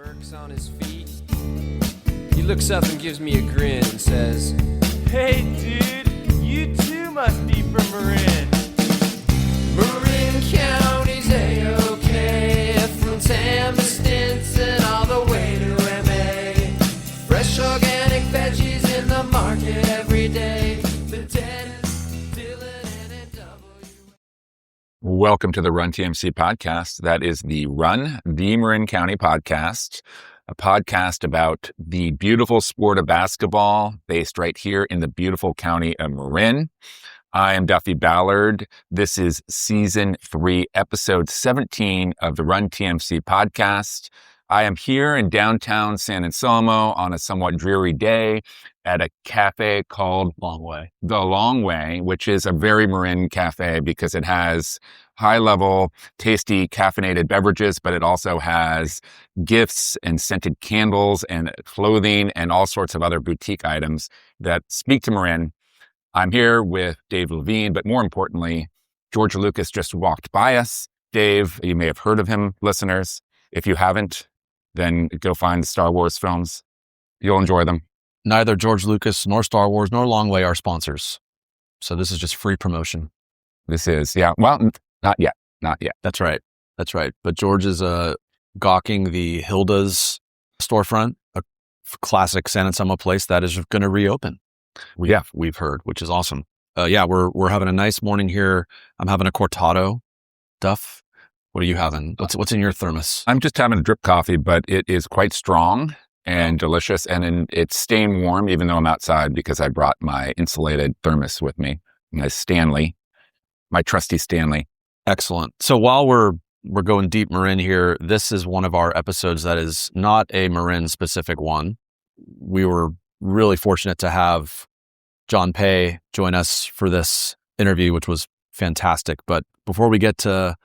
Burke's on his feet. He looks up and gives me a grin and says, "Hey dude, you too must be from Marin." Marin County's A-OK, from Tam to Stinson all the way to MA. Fresh organic veggies in the market every day. The Dennis, Dylan, and W. Welcome to the Run TMC podcast. That is the Run the Marin County podcast, a podcast about the beautiful sport of basketball based right here in the beautiful county of Marin. I am Duffy Ballard. This is season 3, episode 17 of the Run TMC podcast. I am here in downtown San Anselmo on a somewhat dreary day at a cafe called The Long Way, which is a very Marin cafe because it has high-level, tasty, caffeinated beverages, but it also has gifts and scented candles and clothing and all sorts of other boutique items that speak to Marin. I'm here with Dave Levine, but more importantly, George Lucas just walked by us. Dave, you may have heard of him, listeners. If you haven't, then go find the Star Wars films. You'll enjoy them. Neither George Lucas nor Star Wars nor Longway are sponsors. So this is just free promotion. This is, yeah. Well, not yet. That's right. But George is gawking the Hilda's storefront, a classic San Anselmo place that is going to reopen. We've heard, which is awesome. We're having a nice morning here. I'm having a cortado. Duff, what are you having? What's in your thermos? I'm just having a drip coffee, but it is quite strong and delicious, and it's staying warm even though I'm outside because I brought my insulated thermos with me, my trusty Stanley. Excellent. So while we're going deep Marin here, this is one of our episodes that is not a Marin specific one. We were really fortunate to have John Paye join us for this interview, which was fantastic. But before we get to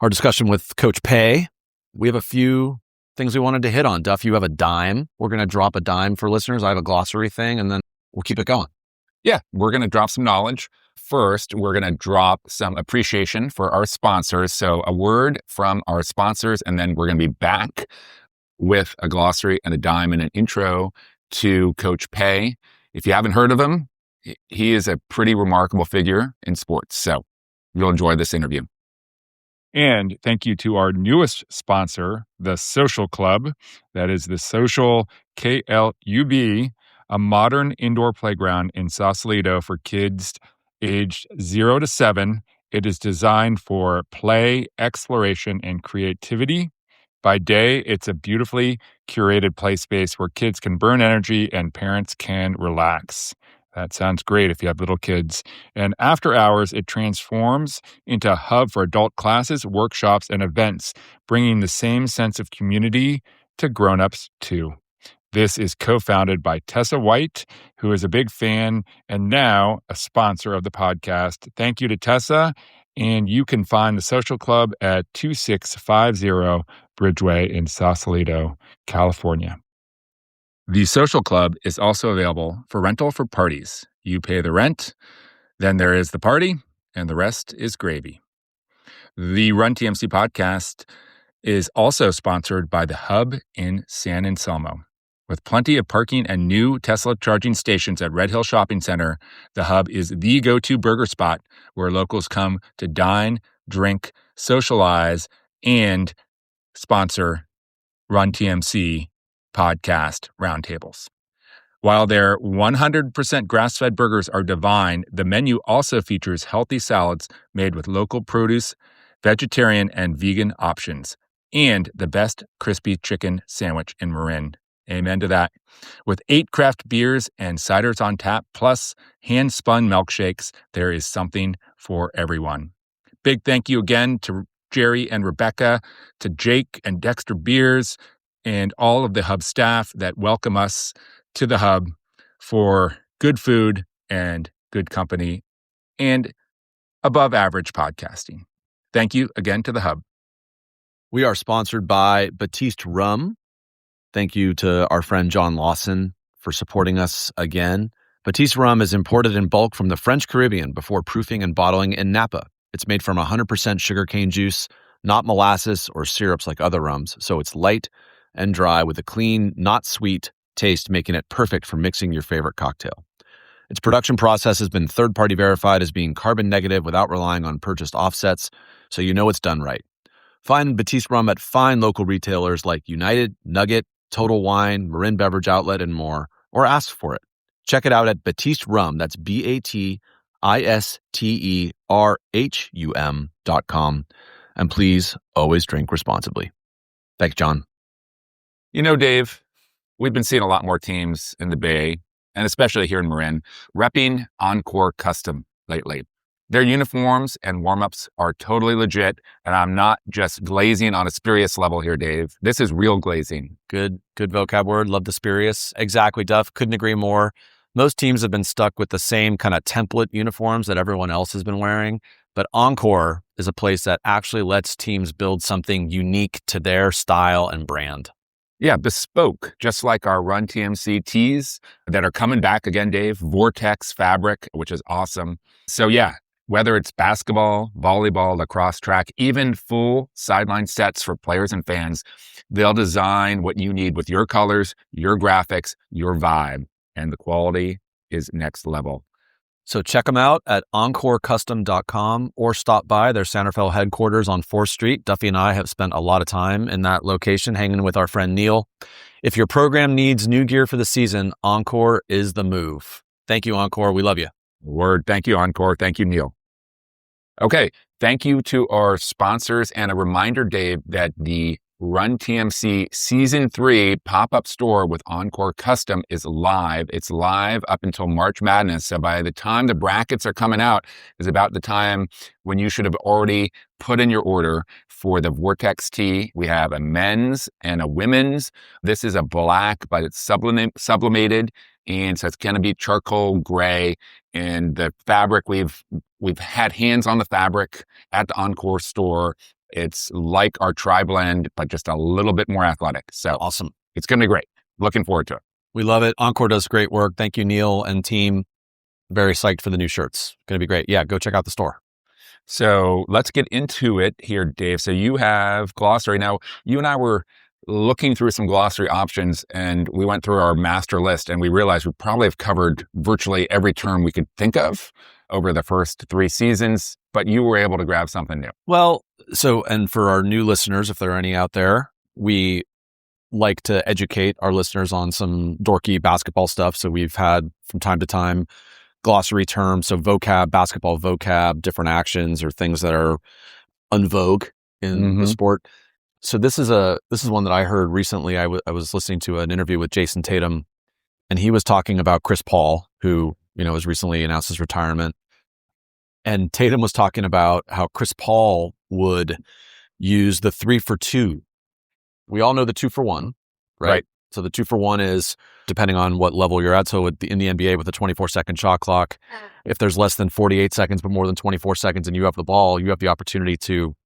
our discussion with Coach Paye, we have a few things we wanted to hit on. Duff, you have a dime. We're going to drop a dime for listeners. I have a glossary thing, and then we'll keep it going. Yeah, we're going to drop some knowledge. First, we're going to drop some appreciation for our sponsors. So a word from our sponsors, and then we're going to be back with a glossary and a dime and an intro to Coach Paye. If you haven't heard of him, he is a pretty remarkable figure in sports. So you'll enjoy this interview. And thank you to our newest sponsor, the Social Club. That is the Social KLUB, a modern indoor playground in Sausalito for kids aged 0 to 7. It is designed for play, exploration, and creativity. By day, it's a beautifully curated play space where kids can burn energy and parents can relax. That sounds great if you have little kids. And after hours, it transforms into a hub for adult classes, workshops, and events, bringing the same sense of community to grown-ups too. This is co-founded by Tessa White, who is a big fan and now a sponsor of the podcast. Thank you to Tessa. And you can find the Social Club at 2650 Bridgeway in Sausalito, California. The Social Club is also available for rental for parties. You pay the rent, then there is the party, and the rest is gravy. The Run TMC podcast is also sponsored by the Hub in San Anselmo. With plenty of parking and new Tesla charging stations at Red Hill Shopping Center, the Hub is the go-to burger spot where locals come to dine, drink, socialize, and sponsor Run TMC podcast roundtables. While their 100% grass-fed burgers are divine, the menu also features healthy salads made with local produce, vegetarian and vegan options, and the best crispy chicken sandwich in Marin. Amen to that. With 8 craft beers and ciders on tap, plus hand-spun milkshakes, there is something for everyone. Big thank you again to Jerry and Rebecca, to Jake and Dexter Beers, and all of the Hub staff that welcome us to the Hub for good food and good company and above average podcasting. Thank you again to the Hub. We are sponsored by Batiste Rum. Thank you to our friend John Lawson for supporting us again. Batiste Rum is imported in bulk from the French Caribbean before proofing and bottling in Napa. It's made from 100% sugarcane juice, not molasses or syrups like other rums, so it's light, and dry with a clean, not sweet taste, making it perfect for mixing your favorite cocktail. Its production process has been third-party verified as being carbon negative without relying on purchased offsets, so you know it's done right. Find Batiste rum at fine local retailers like United, Nugget, Total Wine, Marin Beverage Outlet, and more, or ask for it. Check it out at Batiste Rum, that's BATISTERHUM.com. And please always drink responsibly. Thanks, John. You know, Dave, we've been seeing a lot more teams in the Bay, and especially here in Marin, repping Encore Custom lately. Their uniforms and warm-ups are totally legit, and I'm not just glazing on a spurious level here, Dave. This is real glazing. Good vocab word. Love the spurious. Exactly, Duff. Couldn't agree more. Most teams have been stuck with the same kind of template uniforms that everyone else has been wearing, but Encore is a place that actually lets teams build something unique to their style and brand. Yeah, bespoke, just like our Run TMC tees that are coming back again, Dave. Vortex fabric, which is awesome. So yeah, whether it's basketball, volleyball, lacrosse, track, even full sideline sets for players and fans, they'll design what you need with your colors, your graphics, your vibe, and the quality is next level. So check them out at encorecustom.com or stop by their Santa Fe headquarters on 4th Street. Duffy and I have spent a lot of time in that location hanging with our friend Neil. If your program needs new gear for the season, Encore is the move. Thank you, Encore. We love you. Word. Thank you, Encore. Thank you, Neil. Okay. Thank you to our sponsors, and a reminder, Dave, that the Run TMC Season 3 pop-up store with Encore Custom is live. It's live up until March Madness. So by the time the brackets are coming out is about the time when you should have already put in your order for the Vortex tee. We have a men's and a women's. This is a black, but it's sublimated. And so it's going to be charcoal gray. And the fabric, we've had hands on the fabric at the Encore store. It's like our tri-blend, but just a little bit more athletic. So Awesome. It's going to be great. Looking forward to it. We love it. Encore does great work. Thank you, Neil and team. Very psyched for the new shirts. Going to be great. Yeah, go check out the store. So let's get into it here, Dave. So you have glossary. Now, you and I were looking through some glossary options, and we went through our master list, and we realized we probably have covered virtually every term we could think of over the first 3 seasons, but you were able to grab something new. Well, and for our new listeners, if there are any out there, we like to educate our listeners on some dorky basketball stuff. So we've had from time to time glossary terms, so vocab, basketball vocab, different actions or things that are en vogue in the sport. So this is one that I heard recently. I was listening to an interview with Jason Tatum, and he was talking about Chris Paul, who has recently announced his retirement. And Tatum was talking about how Chris Paul would use the 3-for-2. We all know the 2-for-1, right? So the 2-for-1 is depending on what level you're at. So in the NBA with a 24-second shot clock, if there's less than 48 seconds but more than 24 seconds and you have the ball, you have the opportunity to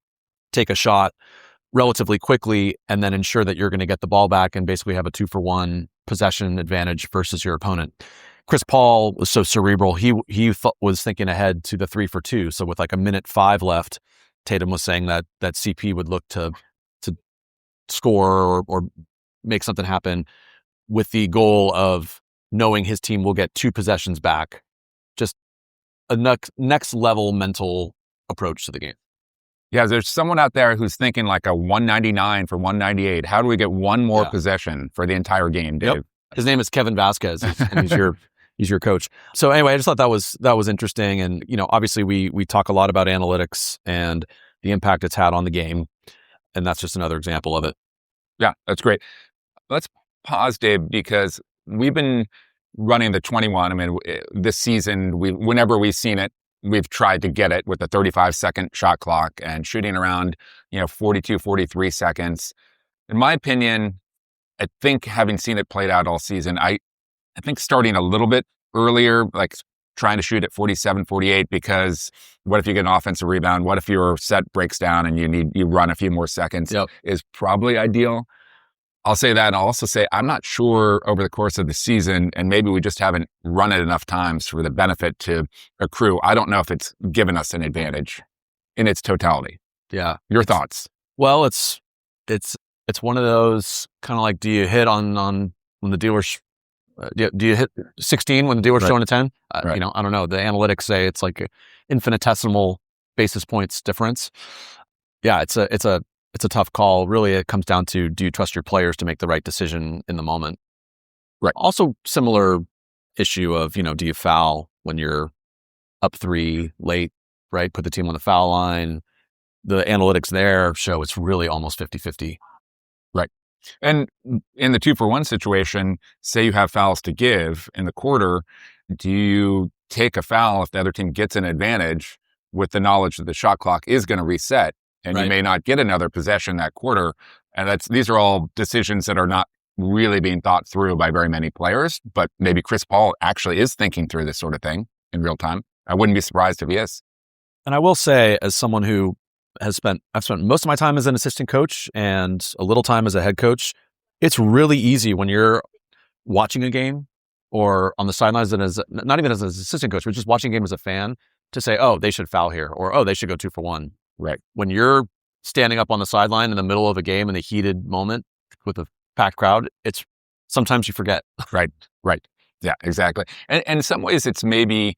take a shot relatively quickly and then ensure that you're going to get the ball back and basically have a 2-for-1 possession advantage versus your opponent. Chris Paul was so cerebral. He was thinking ahead to the 3-for-2. So with like a minute 5 left, Tatum was saying that CP would look to score or make something happen with the goal of knowing his team will get 2 possessions back. Just a next level mental approach to the game. Yeah, there's someone out there who's thinking like a 199 for 198. How do we get one more possession for the entire game, Dave? Yep. His name is Kevin Vasquez, and he's your coach. So anyway, I just thought that was interesting. And, obviously we talk a lot about analytics and the impact it's had on the game. And that's just another example of it. Yeah, that's great. Let's pause, Dave, because we've been running the 21. I mean, this season, whenever we've seen it, we've tried to get it with a 35-second shot clock and shooting around, 42, 43 seconds. In my opinion, I think having seen it played out all season, I think starting a little bit earlier, like trying to shoot at 47, 48, because what if you get an offensive rebound? What if your set breaks down and you run a few more seconds is probably ideal. I'll say that. And I'll also say, I'm not sure over the course of the season, and maybe we just haven't run it enough times for the benefit to accrue. I don't know if it's given us an advantage in its totality. Yeah. Your thoughts? Well, it's it's one of those kind of like, do you hit on when the dealer's do you hit 16 when the dealer's showing a 10? Right. I don't know. The analytics say it's like infinitesimal basis points difference. Yeah, it's a tough call. Really, it comes down to, do you trust your players to make the right decision in the moment? Right. Also, similar issue of, do you foul when you're up 3 late, right? Put the team on the foul line. The analytics there show it's really almost 50-50. Right. And in the 2-for-1 situation, say you have fouls to give in the quarter, do you take a foul if the other team gets an advantage with the knowledge that the shot clock is going to reset and you may not get another possession that quarter? And these are all decisions that are not really being thought through by very many players, but maybe Chris Paul actually is thinking through this sort of thing in real time. I wouldn't be surprised if he is. And I will say, as someone who I've spent most of my time as an assistant coach and a little time as a head coach, it's really easy when you're watching a game or on the sidelines, and not even as an assistant coach, but just watching a game as a fan, to say, oh, they should foul here, or oh, they should go 2-for-1. Right. When you're standing up on the sideline in the middle of a game in a heated moment with a packed crowd, it's sometimes you forget. Right. Yeah, exactly. And in some ways, it's maybe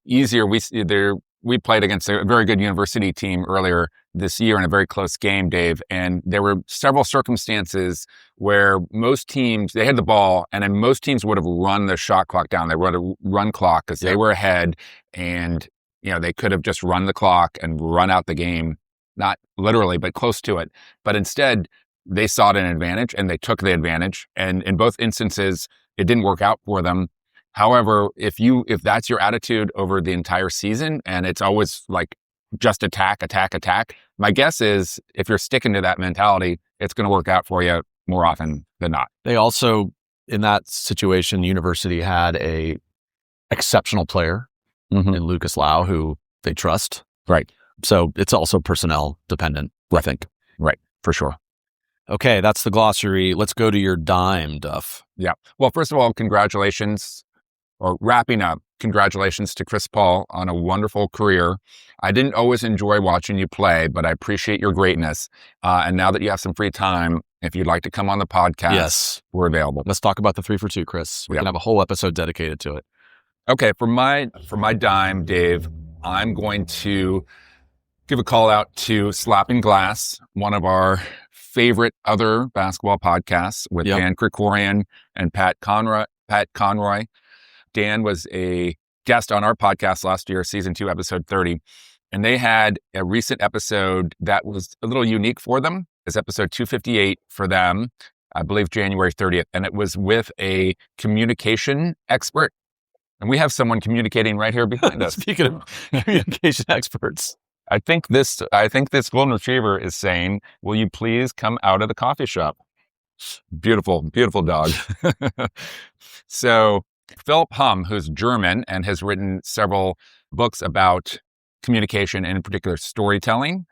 easier. We played against a very good university team earlier this year in a very close game, Dave, and there were several circumstances where most teams, they had the ball, and then most teams would have run the shot clock down. They would have run clock because they were ahead, and they could have just run the clock and run out the game, not literally, but close to it. But instead, they sought an advantage, and they took the advantage, and in both instances, it didn't work out for them. However, if that's your attitude over the entire season and it's always like just attack, my guess is if you're sticking to that mentality, it's going to work out for you more often than not. They also, in that situation, university had a exceptional player in Lucas Lau who they trust. Right. So it's also personnel dependent, I think. Right. For sure. Okay, that's the glossary. Let's go to your dime, Duff. Yeah. Well, first of all, congratulations. Or wrapping up, congratulations to Chris Paul on a wonderful career. I didn't always enjoy watching you play, but I appreciate your greatness. And now that you have some free time, if you'd like to come on the podcast, we're available. Let's talk about the 3-for-2, Chris. We can have a whole episode dedicated to it. Okay, for my dime, Dave, I'm going to give a call out to Slapping Glass, one of our favorite other basketball podcasts with Dan Krikorian and Pat Conroy. Dan was a guest on our podcast last year, season 2, episode 30. And they had a recent episode that was a little unique for them. It's episode 258 for them, I believe January 30th. And it was with a communication expert. And we have someone communicating right here behind us. Speaking of communication experts, I think this golden retriever is saying, will you please come out of the coffee shop? Beautiful, beautiful dog. So Philip Hum, who's German and has written several books about communication and in particular storytelling.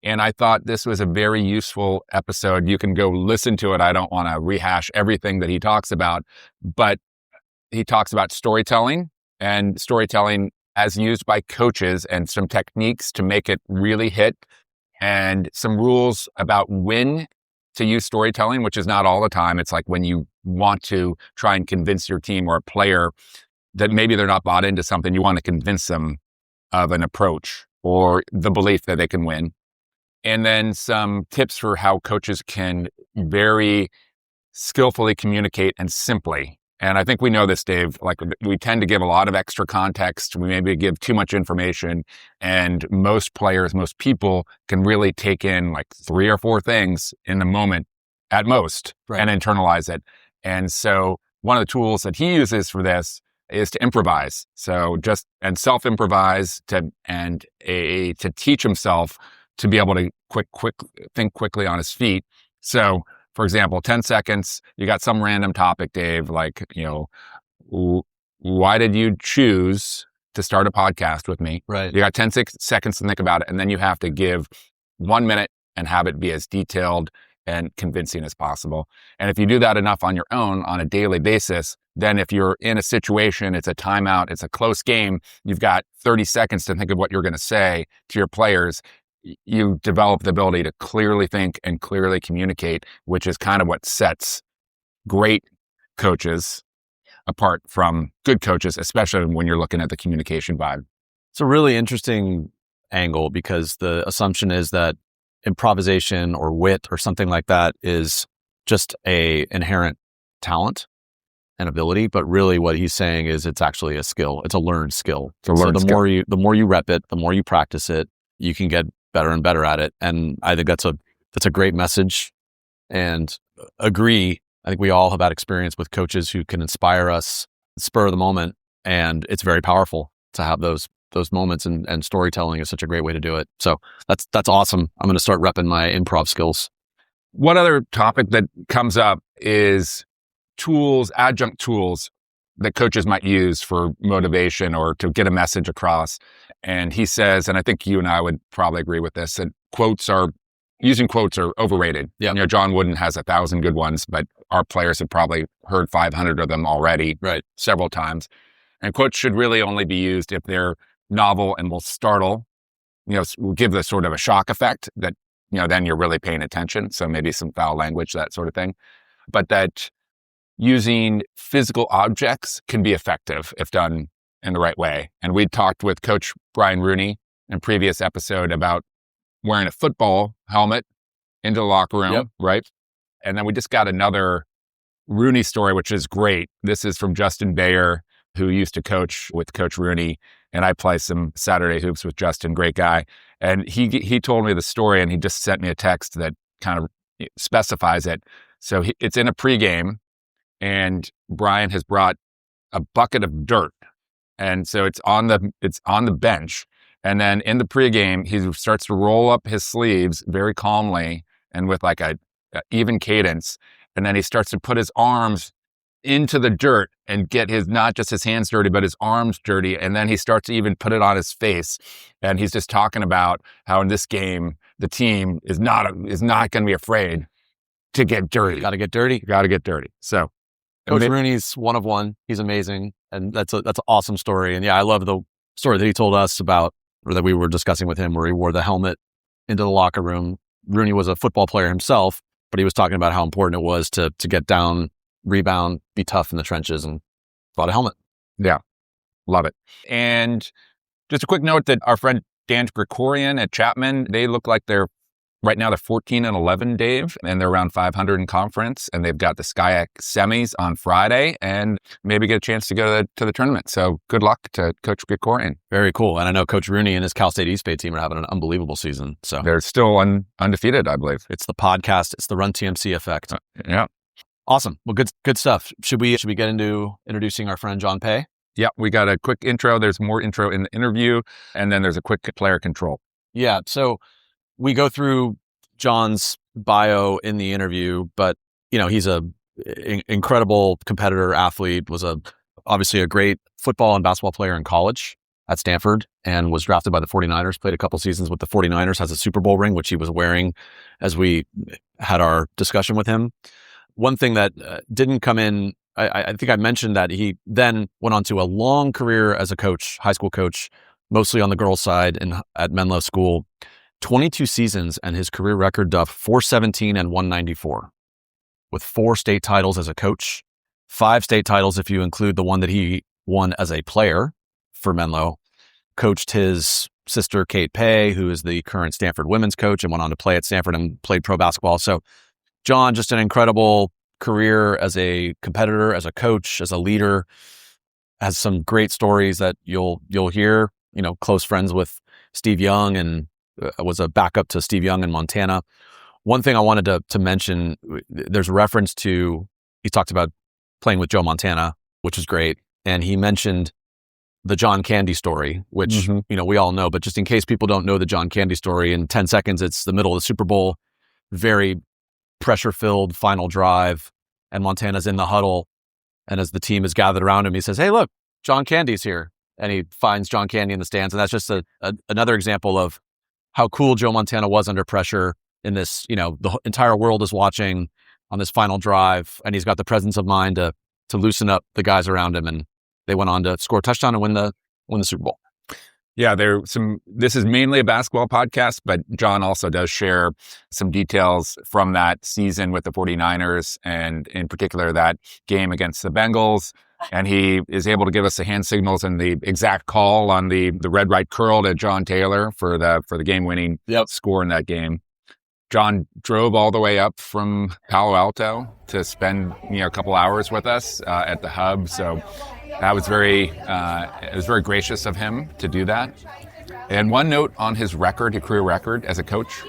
And I thought this was a very useful episode. You can go listen to it. I don't want to rehash everything that he talks about, but he talks about storytelling and storytelling as used by coaches and some techniques to make it really hit, and some rules about when to use storytelling, which is not all the time. It's like when you want to try and convince your team or a player that maybe they're not bought into something, you want to convince them of an approach or the belief that they can win. And then some tips for how coaches can very skillfully communicate and simply. And I think we know this, Dave, like we tend to give a lot of extra context. We maybe give too much information, and most players, most people can really take in like 3 or 4 things in the moment at most and internalize it. And so one of the tools that he uses for this is to improvise. So and self-improvise to teach himself to be able to think quickly on his feet. So for example, 10 seconds, you got some random topic, Dave, like, why did you choose to start a podcast with me? Right. You got 10 seconds to think about it, and then you have to give 1 minute and have it be as detailed and convincing as possible. And if you do that enough on your own on a daily basis, then if you're in a situation, it's a timeout, it's a close game, you've got 30 seconds to think of what you're going to say to your players. you develop the ability to clearly think and clearly communicate, which is kind of what sets great coaches apart from good coaches, especially when you're looking at the communication vibe. It's a really interesting angle because the assumption is that improvisation or wit or something like that is just a inherent talent and ability, but really what he's saying is it's actually a skill. It's a learned skill. So the more you rep it, the more you practice it, you can get better and better at it. And I think that's a great message. And agree, I think we all have had experience with coaches who can inspire us, spur of the moment, and it's very powerful to have those moments. And storytelling is such a great way to do it. So that's awesome. I'm going to start repping my improv skills. One other topic that comes up is adjunct tools that coaches might use for motivation or to get a message across. And he says, and I think you and I would probably agree with this, that using quotes are overrated. Yeah. John Wooden has 1,000 good ones, but our players have probably heard 500 of them already, right, several times. And quotes should really only be used if they're novel and will startle, will give the sort of a shock effect that, then you're really paying attention. So maybe some foul language, that sort of thing. But that using physical objects can be effective if done in the right way. And we talked with Coach Brian Rooney in a previous episode about wearing a football helmet into the locker room, yep, right? And then we just got another Rooney story, which is great. This is from Justin Bayer, who used to coach with Coach Rooney, and I play some Saturday hoops with Justin, great guy. And he told me the story, and he just sent me a text that kind of specifies it. So it's in a pregame, and Brian has brought a bucket of dirt, and so it's on the bench. And then in the pregame, he starts to roll up his sleeves very calmly and with like a even cadence, and then he starts to put his arms into the dirt and get not just his hands dirty, but his arms dirty. And then he starts to even put it on his face. And he's just talking about how in this game, the team is not going to be afraid to get dirty. Got to get dirty. Got to get dirty. So Coach Rooney's one of one. He's amazing. And that's an awesome story. And yeah, I love the story that he told us about, or that we were discussing with him, where he wore the helmet into the locker room. Rooney was a football player himself, but he was talking about how important it was to get down, rebound, be tough in the trenches, and bought a helmet. Yeah, love it. And just a quick note that our friend Dan Gregorian at Chapman, they look like they're 14-11, Dave, and they're around 500 in conference, and they've got the SCIAC semis on Friday, and maybe get a chance to go to the tournament. So good luck to Coach Gregorian. Very cool. And I know Coach Rooney and his Cal State East Bay team are having an unbelievable season. So they're still undefeated, I believe. It's the podcast. It's the Run TMC effect. Yeah. Awesome. Well, good stuff. Should we get into introducing our friend John Paye? Yeah, we got a quick intro. There's more intro in the interview, and then there's a quick player control. Yeah. So we go through John's bio in the interview, but he's a incredible competitor, athlete, was obviously a great football and basketball player in college at Stanford, and was drafted by the 49ers, played a couple seasons with the 49ers, has a Super Bowl ring, which he was wearing as we had our discussion with him. One thing that didn't come in, I think I mentioned that he then went on to a long career as a coach, high school coach, mostly on the girls' side at Menlo School. 22 seasons, and his career record, Duff, 417 and 194, with 4 state titles as a coach, 5 state titles if you include the one that he won as a player for Menlo. Coached his sister, Kate Paye, who is the current Stanford women's coach and went on to play at Stanford and played pro basketball. So John, just an incredible career as a competitor, as a coach, as a leader, has some great stories that you'll hear, close friends with Steve Young, and was a backup to Steve Young in Montana. One thing I wanted to mention, there's a reference to, he talked about playing with Joe Montana, which is great. And he mentioned the John Candy story, which, we all know, but just in case people don't know the John Candy story, in 10 seconds, it's the middle of the Super Bowl, very pressure-filled final drive, and Montana's in the huddle. And as the team is gathered around him, he says, "Hey, look, John Candy's here." And he finds John Candy in the stands. And that's just another example of how cool Joe Montana was under pressure in this, the entire world is watching on this final drive, and he's got the presence of mind to loosen up the guys around him. And they went on to score a touchdown and win the Super Bowl. Yeah, this is mainly a basketball podcast, but John also does share some details from that season with the 49ers and in particular that game against the Bengals. And he is able to give us the hand signals and the exact call on the red right curl to John Taylor for the game-winning score in that game. John drove all the way up from Palo Alto to spend a couple hours with us at the hub. So that was very gracious of him to do that. And one note on his career record as a coach,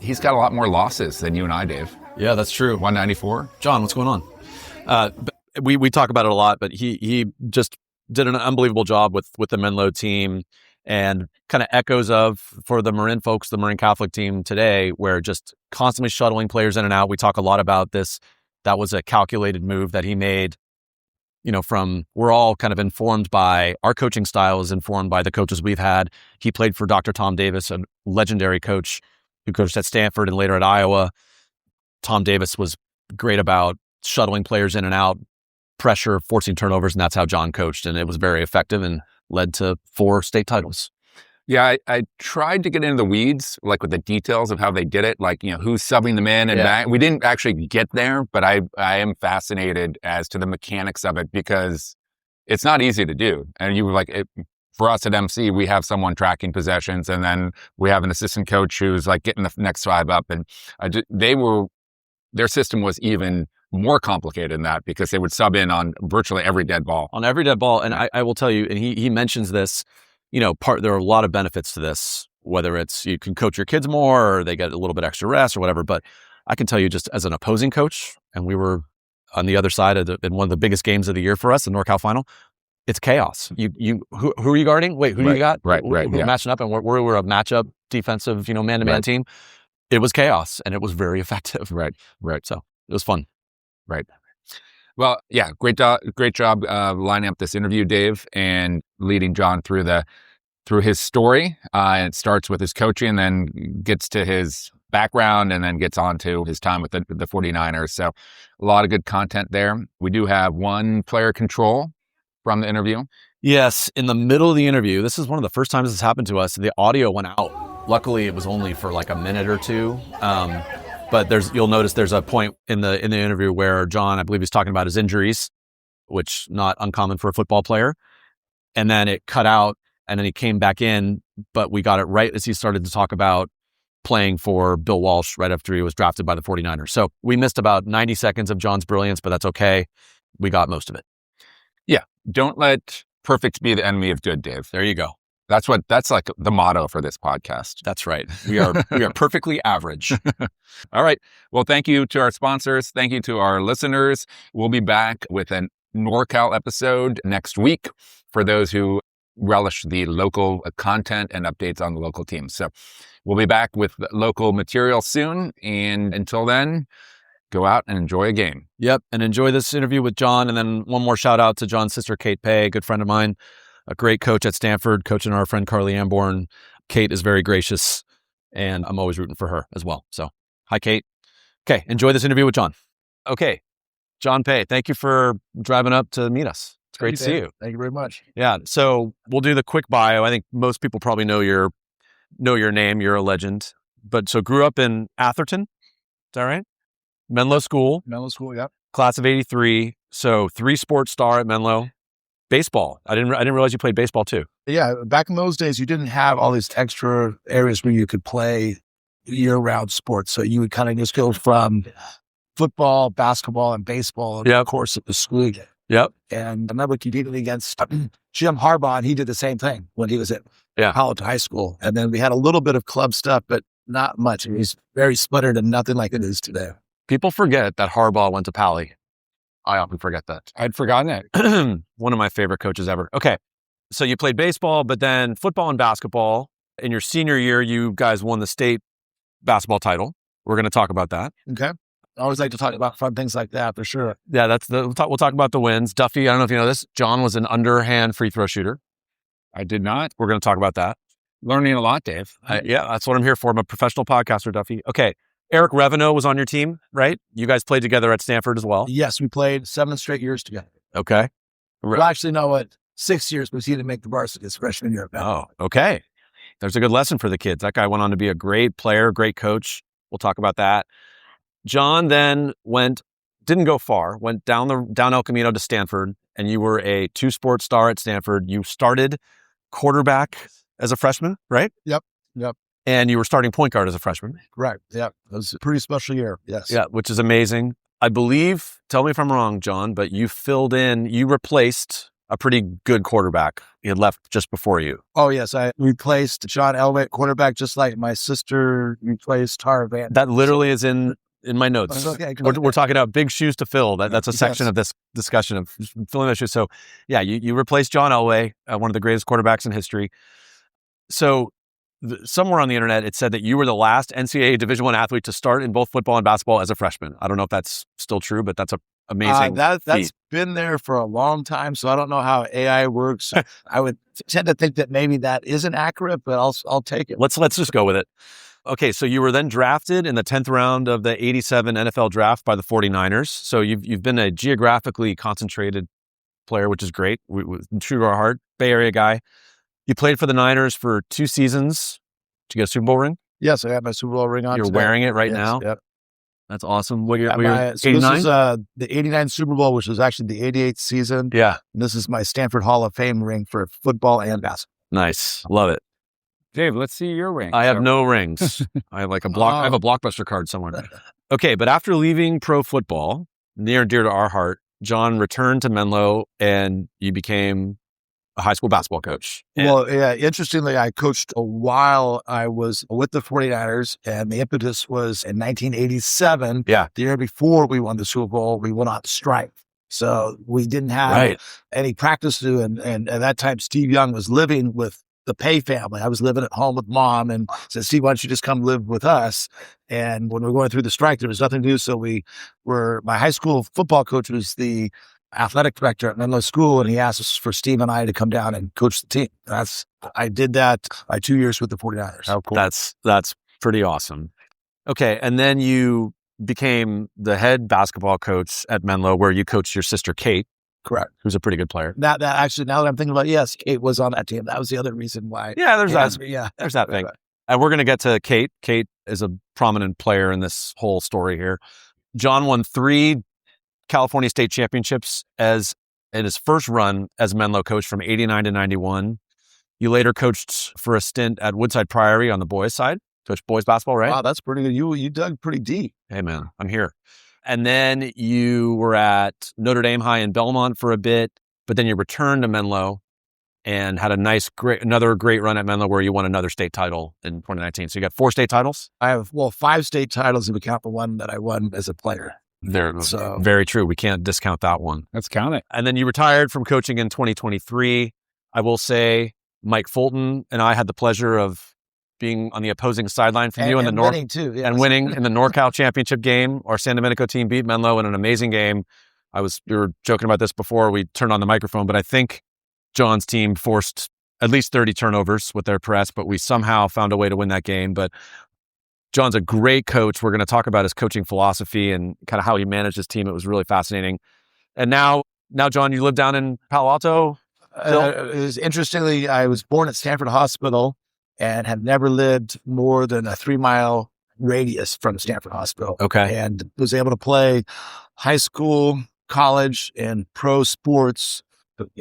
he's got a lot more losses than you and I, Dave. Yeah, that's true. 194. John, what's going on? We talk about it a lot, but he just did an unbelievable job with the Menlo team, and kind of echoes of for the Marin folks, the Marin Catholic team today, where just constantly shuttling players in and out. We talk a lot about this. That was a calculated move that he made. We're all kind of informed by our coaching style is informed by the coaches we've had. He played for Dr. Tom Davis, a legendary coach who coached at Stanford and later at Iowa. Tom Davis was great about shuttling players in and out, pressure, forcing turnovers, and that's how John coached. And it was very effective and led to 4 state titles. Yeah, I tried to get into the weeds, like with the details of how they did it, like, who's subbing them in and back. We didn't actually get there, but I am fascinated as to the mechanics of it because it's not easy to do. And you were like, for us at MC, we have someone tracking possessions, and then we have an assistant coach who's like getting the next 5 up. And their system was even more complicated than that because they would sub in on virtually every dead ball. On every dead ball. And I will tell you, and he mentions this, there are a lot of benefits to this, whether it's you can coach your kids more or they get a little bit extra rest or whatever. But I can tell you just as an opposing coach, and we were on the other side in one of the biggest games of the year for us, the NorCal final, it's chaos. Who are you guarding? Wait, who do you got? Right. We're matching up, and we're a matchup defensive, man-to-man team. It was chaos, and it was very effective. Right. So it was fun. Right. Well, yeah, great job lining up this interview, Dave, and leading John through his story. It starts with his coaching, and then gets to his background, and then gets on to his time with the 49ers. So a lot of good content there. We do have one player control from the interview. Yes, in the middle of the interview, this is one of the first times this happened to us. The audio went out. Luckily, it was only for like a minute or two. But you'll notice there's a point in the interview where John, I believe he's talking about his injuries, which not uncommon for a football player. And then it cut out, and then he came back in, but we got it right as he started to talk about playing for Bill Walsh right after he was drafted by the 49ers. So we missed about 90 seconds of John's brilliance, but that's okay. We got most of it. Yeah. Don't let perfect be the enemy of good, Dave. There you go. That's like the motto for this podcast. That's right. We are perfectly average. All right. Well, thank you to our sponsors. Thank you to our listeners. We'll be back with an NorCal episode next week for those who relish the local content and updates on the local teams. So we'll be back with local material soon. And until then, go out and enjoy a game. Yep. And enjoy this interview with John. And then one more shout out to John's sister, Katie Paye, a good friend of mine. A great coach at Stanford, coaching our friend Carly Amborn. Kate is very gracious, and I'm always rooting for her as well. So, hi, Kate. Okay, enjoy this interview with John. Okay, John Paye, thank you for driving up to meet us. It's great to see you. Thank you very much. Yeah, so we'll do the quick bio. I think most people probably know your name. You're a legend. But so grew up in Atherton, is that right? Menlo School. Menlo School, yep. Class of 83. So 3-sport star at Menlo. Baseball. I didn't realize you played baseball too. Yeah, back in those days, you didn't have all these extra areas where you could play year-round sports. So you would kind of just go from football, basketball, and baseball in the course of the school year. Yep. And I remember competing against Jim Harbaugh, and he did the same thing when he was at college, high school. And then we had a little bit of club stuff, but not much. It was very sputtered and nothing like it is today. People forget that Harbaugh went to Pally. I often forget that. I'd forgotten it. One of my favorite coaches ever. Okay. So you played baseball, but then football and basketball. In your senior year, you guys won the state basketball title. We're going to talk about that. Okay. I always like to talk about fun things like that for sure. Yeah, we'll talk about the wins. Duffy, I don't know if you know this. John was an underhand free throw shooter. I did not. We're going to talk about that. Learning a lot, Dave. Yeah, that's what I'm here for. I'm a professional podcaster, Duffy. Okay. Eric Reveneau was on your team, right? You guys played together at Stanford as well. Yes, we played 7 straight years together. Okay. Well, actually, no, what? 6 years, but he didn't make the varsity his freshman year. Oh, okay. There's a good lesson for the kids. That guy went on to be a great player, great coach. We'll talk about that. John then didn't go far, went down El Camino to Stanford, and you were a 2-sport star at Stanford. You started quarterback as a freshman, right? Yep. And you were starting point guard as a freshman. Right. Yep. It was a pretty special year. Yes. Yeah, which is amazing. I believe, tell me if I'm wrong, John, but you replaced a pretty good quarterback. He had left just before you. Oh, yes. I replaced John Elway, quarterback, just like my sister replaced Tara Van. That literally is in my notes. Okay. We're talking about big shoes to fill. That's a section of this discussion of filling those shoes. So, yeah, you replaced John Elway, one of the greatest quarterbacks in history. So, somewhere on the internet, it said that you were the last NCAA Division I athlete to start in both football and basketball as a freshman. I don't know if that's still true, but that's amazing. That's been there for a long time, so I don't know how AI works. I would tend to think that maybe that isn't accurate, but I'll take it. Let's just go with it. Okay, so you were then drafted in the 10th round of the 87 NFL draft by the 49ers. So you've been a geographically concentrated player, which is great. True to our heart, Bay Area guy. You played for the Niners for 2 seasons. Did you get a Super Bowl ring? Yes, I got my Super Bowl ring on. You're today. Wearing it right now? Yep. That's awesome. What year? So this is the 89 Super Bowl, which was actually the 88th season. Yeah. And this is my Stanford Hall of Fame ring for football and basketball. Nice. Love it. Dave, let's see your ring. I have no rings. I have I have a Blockbuster card somewhere. Okay, but after leaving pro football, near and dear to our heart, John returned to Menlo and you became a high school basketball coach. Well, yeah, interestingly, I coached a while. I was with the 49ers, and the impetus was in 1987. Yeah. The year before we won the Super Bowl, we went on strike. So we didn't have any practice to do. And at that time, Steve Young was living with the Paye family. I was living at home with Mom and said, Steve, why don't you just come live with us? And when we were going through the strike, there was nothing to do. So my high school football coach was the athletic director at Menlo School, and he asked us for Steve and I to come down and coach the team. I did that by 2 years with the 49ers. How cool. That's pretty awesome. Okay, and then you became the head basketball coach at Menlo, where you coached your sister Kate. Correct. Who's a pretty good player. Now that I'm thinking about it, yes, Kate was on that team. That was the other reason why. Yeah, there's that. Yeah, there's that thing. And we're going to get to Kate. Kate is a prominent player in this whole story here. John won 3 California state championships in his first run as Menlo coach from 89 to 91. You later coached for a stint at Woodside Priory on the boys' side. Coached boys basketball, right? Wow, that's pretty good. You dug pretty deep. Hey, man, I'm here. And then you were at Notre Dame High in Belmont for a bit, but then you returned to Menlo and had another great run at Menlo where you won another state title in 2019. So you got 4 state titles? I have, 5 state titles if we count the one that I won as a player. Very true. We can't discount that one. Let's count it. And then you retired from coaching in 2023. I will say Mike Fulton and I had the pleasure of being on the opposing sideline from you in the North winning too, yes. and winning in the NorCal championship game. Our San Domenico team beat Menlo in an amazing game. We were joking about this before we turned on the microphone, but I think John's team forced at least 30 turnovers with their press, but we somehow found a way to win that game. But John's a great coach. We're going to talk about his coaching philosophy and kind of how he managed his team. It was really fascinating. And now, John, you live down in Palo Alto? Interestingly, I was born at Stanford Hospital and have never lived more than a 3-mile radius from Stanford Hospital. Okay. And was able to play high school, college, and pro sports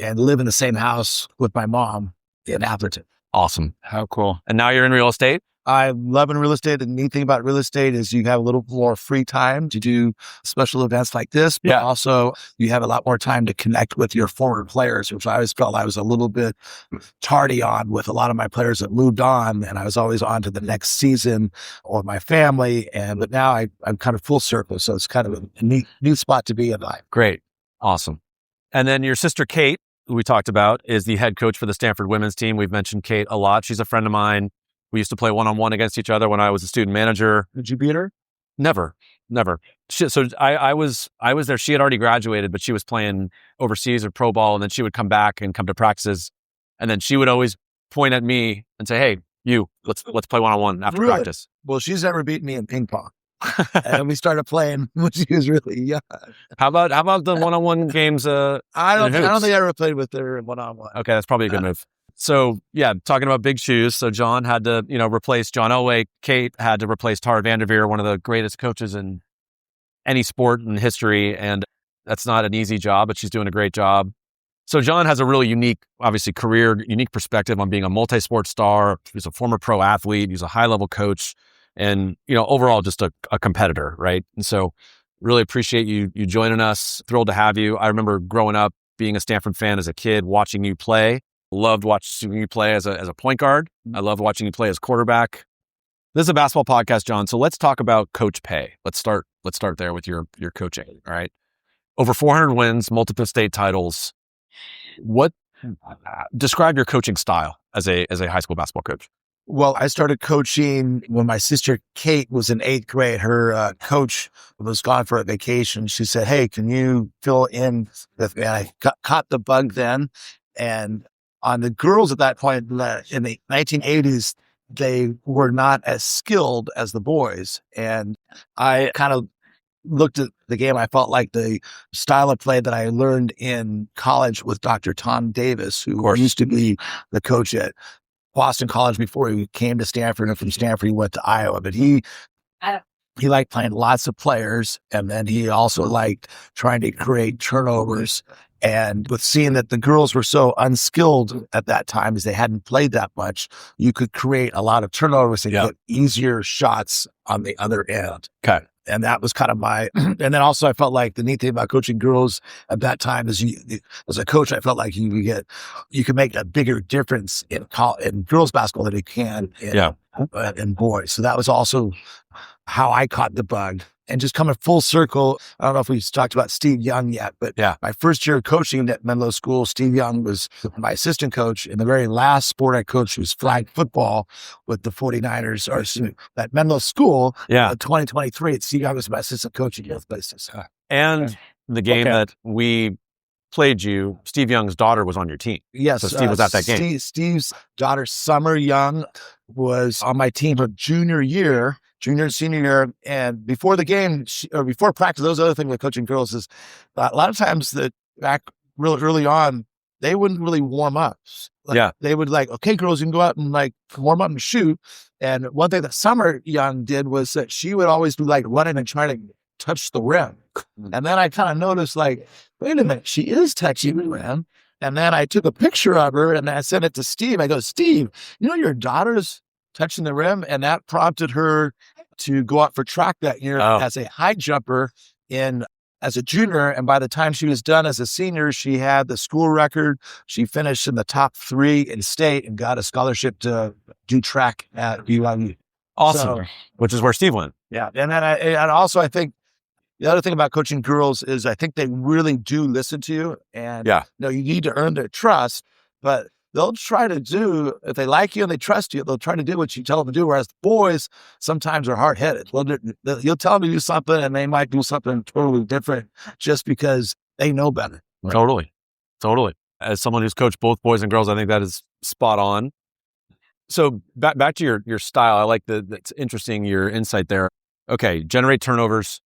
and live in the same house with my mom in Atherton. Awesome. How cool. And now you're in real estate? I love in real estate. And the neat thing about real estate is you have a little more free time to do special events like this, but also you have a lot more time to connect with your former players, which I always felt I was a little bit tardy on with a lot of my players that moved on, and I was always on to the next season or my family. But now I'm kind of full circle. So it's kind of a neat spot to be in life. Great. Awesome. And then your sister, Kate, who we talked about, is the head coach for the Stanford women's team. We've mentioned Kate a lot. She's a friend of mine. We used to play one-on-one against each other when I was a student manager. Did you beat her? Never. So I was there. She had already graduated, but she was playing overseas or pro ball, and then she would come back and come to practices, and then she would always point at me and say, "Hey, let's play one-on-one after practice." Well, she's never beaten me in ping pong. And we started playing when she was really young. How about the one-on-one games? I don't think I ever played with her one-on-one. Okay, that's probably a good move. So yeah, talking about big shoes. So John had to, replace John Elway. Kate had to replace Tara Vanderveer, one of the greatest coaches in any sport in history. And that's not an easy job, but she's doing a great job. So John has a really unique, obviously unique perspective on being a multi-sport star. He's a former pro athlete. He's a high-level coach and, overall just a competitor, right? And so really appreciate you joining us. Thrilled to have you. I remember growing up being a Stanford fan as a kid, watching you play. Loved watching you play as a point guard. I loved watching you play as quarterback. This is a basketball podcast, John. So let's talk about Coach Paye. Let's start there with your coaching. All right. Over 400 wins, multiple state titles. What describe your coaching style as a high school basketball coach? Well, I started coaching when my sister Kate was in 8th grade. Her coach was gone for a vacation. She said, "Hey, can you fill in with me?" And I caught the bug then. And on the girls at that point in the 1980s, they were not as skilled as the boys. And I kind of looked at the game. I felt like the style of play that I learned in college with Dr. Tom Davis, who used to be the coach at Boston College before he came to Stanford, and from Stanford he went to Iowa. But he liked playing lots of players, and then he also liked trying to create turnovers. And with seeing that the girls were so unskilled at that time, as they hadn't played that much, you could create a lot of turnovers and get easier shots on the other end. Okay. And that was kind of and then also I felt like the neat thing about coaching girls at that time is as a coach, I felt like you could make a bigger difference in girls basketball than you can in boys. So that was also how I caught the bug. And just coming full circle, I don't know if we've talked about Steve Young yet, but my first year coaching at Menlo School, Steve Young was my assistant coach. And the very last sport I coached was flag football with the 49ers, or at Menlo School, 2023. Steve Young was my assistant coach in both places. And the game that we played you, Steve Young's daughter was on your team. Yes. So Steve was at that game. Steve's daughter, Summer Young, was on my team her junior and senior year. And before the game, before practice, those other things with coaching girls is a lot of times that back real early on, they wouldn't really warm up. They would okay, girls, you can go out and warm up and shoot. And one thing that Summer Young did was that she would always be running and trying to touch the rim. And then I kind of noticed wait a minute, she is touching the rim. And then I took a picture of her and I sent it to Steve. I go, "Steve, your daughter's touching the rim," and that prompted her to go out for track that year as a high jumper as a junior. And by the time she was done as a senior, she had the school record. She finished in the top 3 in state and got a scholarship to do track at BYU. Awesome. So, which is where Steve went. Yeah. And then I think the other thing about coaching girls is I think they really do listen to you, and you need to earn their trust, but they'll try to do, if they like you and they trust you, they'll try to do what you tell them to do. Whereas the boys sometimes are hard-headed. You'll tell them to do something and they might do something totally different just because they know better. Right? Totally. As someone who's coached both boys and girls, I think that is spot on. So back to your style. I like that's interesting, your insight there. Okay, generate turnovers.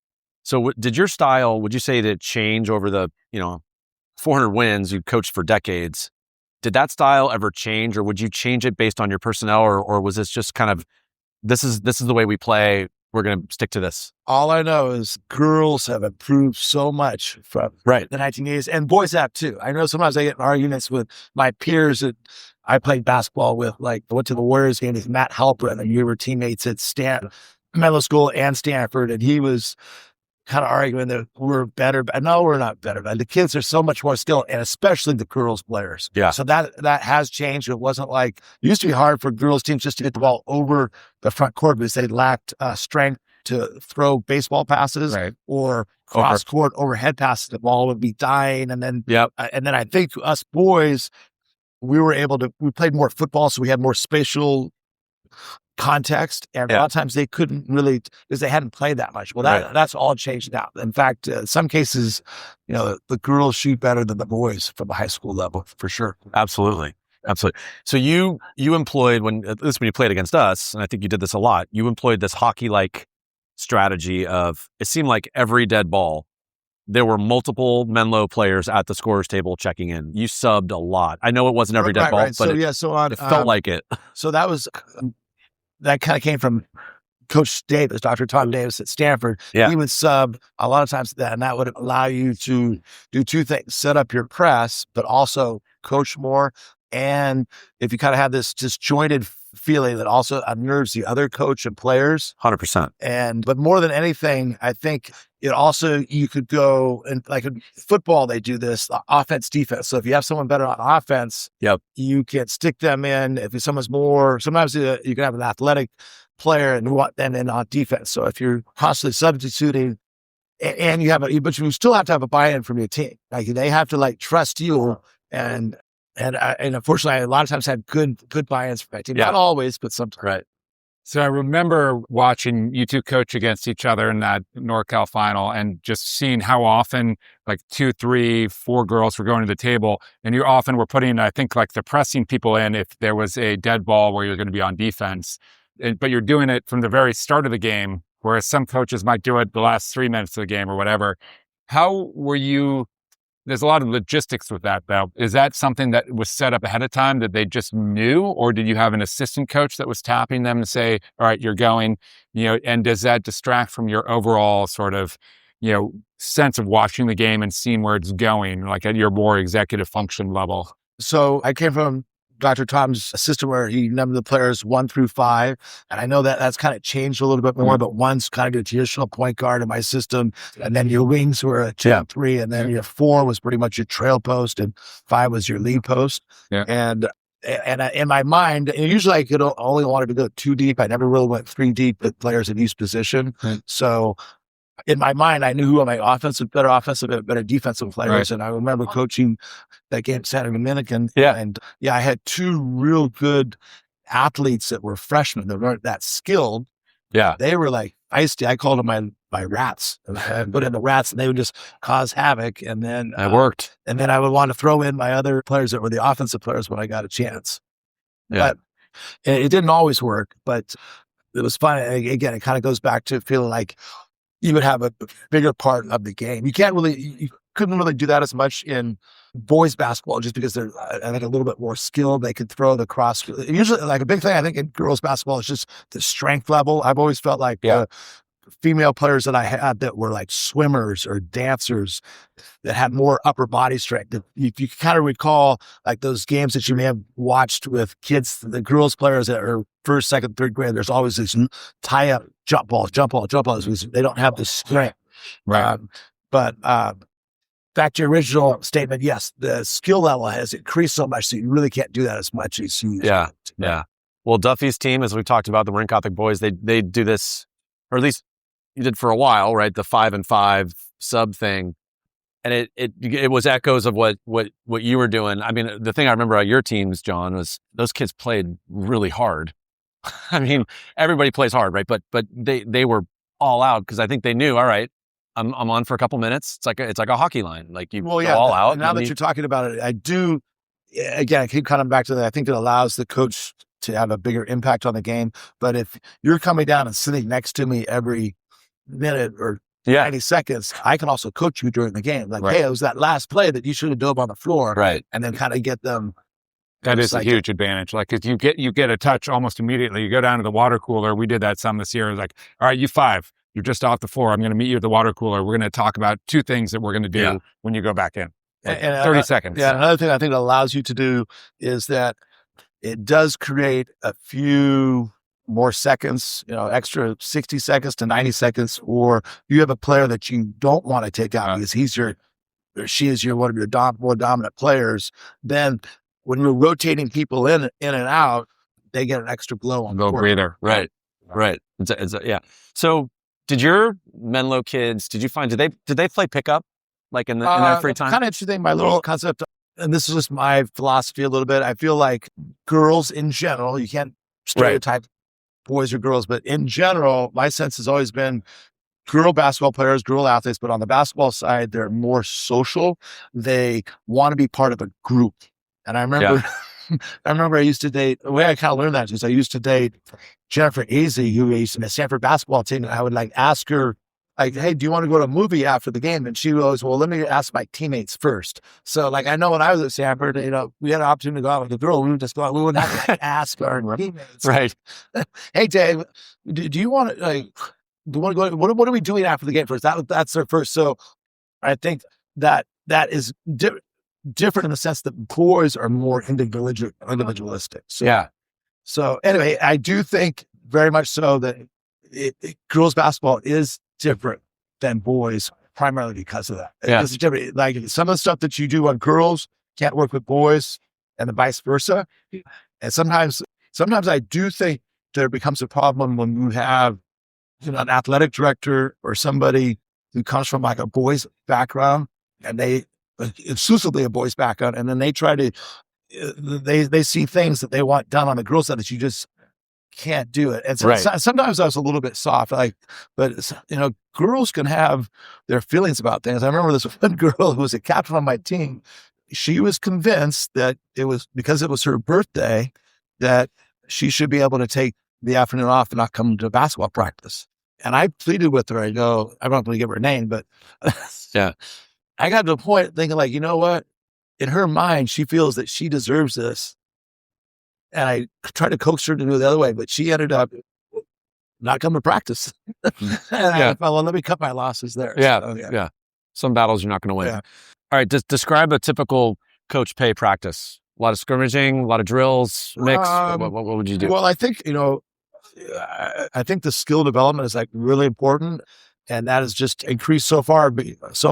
So did your style, would you say that it changed over the, 400 wins you coached for decades? Did that style ever change, or would you change it based on your personnel, or was this just kind of, this is the way we play, we're going to stick to this? All I know is girls have improved so much from the 1980s, and boys have too. I know sometimes I get in arguments with my peers that I played basketball with, I went to the Warriors game with Matt Halpern, and we were teammates at Menlo School and Stanford, and he was kind of arguing that we're better. No, we're not better. But the kids are so much more skilled, and especially the girls players. Yeah. So that has changed. It wasn't it used to be hard for girls teams just to get the ball over the front court because they lacked strength to throw baseball passes or cross court overhead passes. The ball would be dying. And then, I think us boys, we played more football. So we had more spatial context, and a lot of times they couldn't really, because they hadn't played that much. Well, that's all changed now. In fact, in some cases, the girls shoot better than the boys from the high school level, for sure. Absolutely. So you employed, at least when you played against us, and I think you did this a lot, you employed this hockey-like strategy of, it seemed like every dead ball, there were multiple Menlo players at the scorer's table checking in. You subbed a lot. I know it wasn't every dead ball, but so, it felt like it. So that kind of came from Coach Davis, Dr. Tom Davis at Stanford. Yeah. He would sub a lot of times and that would allow you to do two things: set up your press, but also coach more. And if you kind of have this disjointed feeling, that also unnerves the other coach and players. 100%. But more than anything, I think it also, you could go, and like in football, they do this offense, defense. So if you have someone better on offense, you can stick them in. If someone's more, sometimes you can have an athletic player and then on defense. So if you're constantly substituting and you have but you still have to have a buy-in from your team. Like they have to like trust you. And unfortunately, I a lot of times had good buy-ins from my team. Not always, but sometimes. Right. So I remember watching you two coach against each other in that NorCal final and just seeing how often like 2, 3, 4 girls were going to the table, and you often were putting, I think, like the pressing people in if there was a dead ball where you're going to be on defense. But you're doing it from the very start of the game, whereas some coaches might do it the last 3 minutes of the game or whatever. How were you? There's a lot of logistics with that, though. Is that something that was set up ahead of time that they just knew, or did you have an assistant coach that was tapping them to say, all right, you're going, and does that distract from your overall sort of, sense of watching the game and seeing where it's going, like at your more executive function level? So I came from Dr. Tom's system where he numbered the players 1 through 5. And I know that that's kind of changed a little bit more, but 1's kind of your traditional point guard in my system. And then your wings were a 2 and 3. And then your 4 was pretty much your trail post and 5 was your lead post. Yeah. And in my mind, and usually I could only wanted to go 2 deep. I never really went 3 deep with players in each position. Right. So in my mind, I knew who my better offensive, better defensive players. Right. And I remember coaching that game, Santa Dominican. Yeah. And I had 2 real good athletes that were freshmen that weren't that skilled. Yeah. They were like feisty. I called them my rats. I put in the rats and they would just cause havoc. And then it worked. And then I would want to throw in my other players that were the offensive players when I got a chance. Yeah. But it didn't always work, but it was fun. And again, it kind of goes back to feeling like you would have a bigger part of the game. You couldn't really do that as much in boys basketball just because they're, I think, a little bit more skilled. They could throw the cross. Usually, like a big thing, I think, in girls basketball is just the strength level. I've always felt like the female players that I had that were like swimmers or dancers that had more upper body strength. If you kind of recall like those games that you may have watched with kids, the girls players that are first, second, third grade, there's always this tie up jump balls because they don't have the strength. Right. But back to your original statement, yes, the skill level has increased so much, so you really can't do that as much as you used to. Yeah. Well, Duffy's team, as we've talked about, the Marin Catholic boys, they do this, or at least you did for a while, right? The 5 and 5 sub thing. And it was echoes of what you were doing. I mean, the thing I remember about your teams, John, was those kids played really hard. I mean, everybody plays hard, right? But they were all out because I think they knew, all right, I'm on for a couple minutes. It's like a hockey line. Like you go all out. Now that you're talking about it, I do, again, I keep coming back to that. I think it allows the coach to have a bigger impact on the game. But if you're coming down and sitting next to me every minute or 90 seconds, I can also coach you during the game. Like, hey, it was that last play that you should have dove on the floor. Right. And then kind of get them. That is a huge advantage. Like, cause you get a touch almost immediately. You go down to the water cooler. We did that some this year. It was like, all right, you 5, you're just off the floor. I'm going to meet you at the water cooler. We're going to talk about 2 things that we're going to do when you go back in. Like and 30 seconds. Yeah. Another thing I think it allows you to do is that it does create a few more seconds, extra 60 seconds to 90 seconds, or you have a player that you don't want to take out because she is one of your more dominant players. Then when you're rotating people in and out, they get an extra blow on the breather. Right. Yeah. So did your Menlo kids, did they play pickup like in their free time? Kind of interesting. My little concept, and this is just my philosophy a little bit. I feel like girls in general, you can't stereotype boys or girls, but in general, my sense has always been girl basketball players, girl athletes, but on the basketball side, they're more social. They want to be part of a group. And I remember I remember I used to date, the way I kind of learned that is I used to date Jennifer Easy, who is in the Stanford basketball team. And I would like ask her, like, hey, do you want to go to a movie after the game? And she goes, well, let me ask my teammates first. So like, I know when I was at Stanford, we had an opportunity to go out with a girl. We would just go out. We wouldn't have to like, ask our teammates. Right. Hey, Dave, do you want to like, do you want to go? What are we doing after the game first? That's their first. So I think that is different in the sense that boys are more individualistic. So, Yeah. So anyway, I do think very much so that girls basketball is different than boys primarily because of that. Yeah. It's different. Like some of the stuff that you do on girls can't work with boys and the vice versa. And sometimes I do think there becomes a problem when you have an athletic director or somebody who comes from like a boys background and they exclusively a boys background. And then they try to, they see things that they want done on the girls side that you just can't do it. And so, sometimes I was a little bit soft, but girls can have their feelings about things. I remember this one girl who was a captain on my team. She was convinced that it was because it was her birthday that she should be able to take the afternoon off and not come to basketball practice. And I pleaded with her. I go, I'm not going to give her a name, but yeah, I got to the point thinking like, you know what? In her mind, she feels that she deserves this. And I tried to coax her to do it the other way, but she ended up not coming to practice. And I thought, well, let me cut my losses there. Yeah. So, yeah. Some battles you're not going to win. Yeah. All right. Describe a typical Coach Paye practice. A lot of scrimmaging, a lot of drills, mix. What would you do? Well, I think, I think the skill development is like really important. And that has just increased so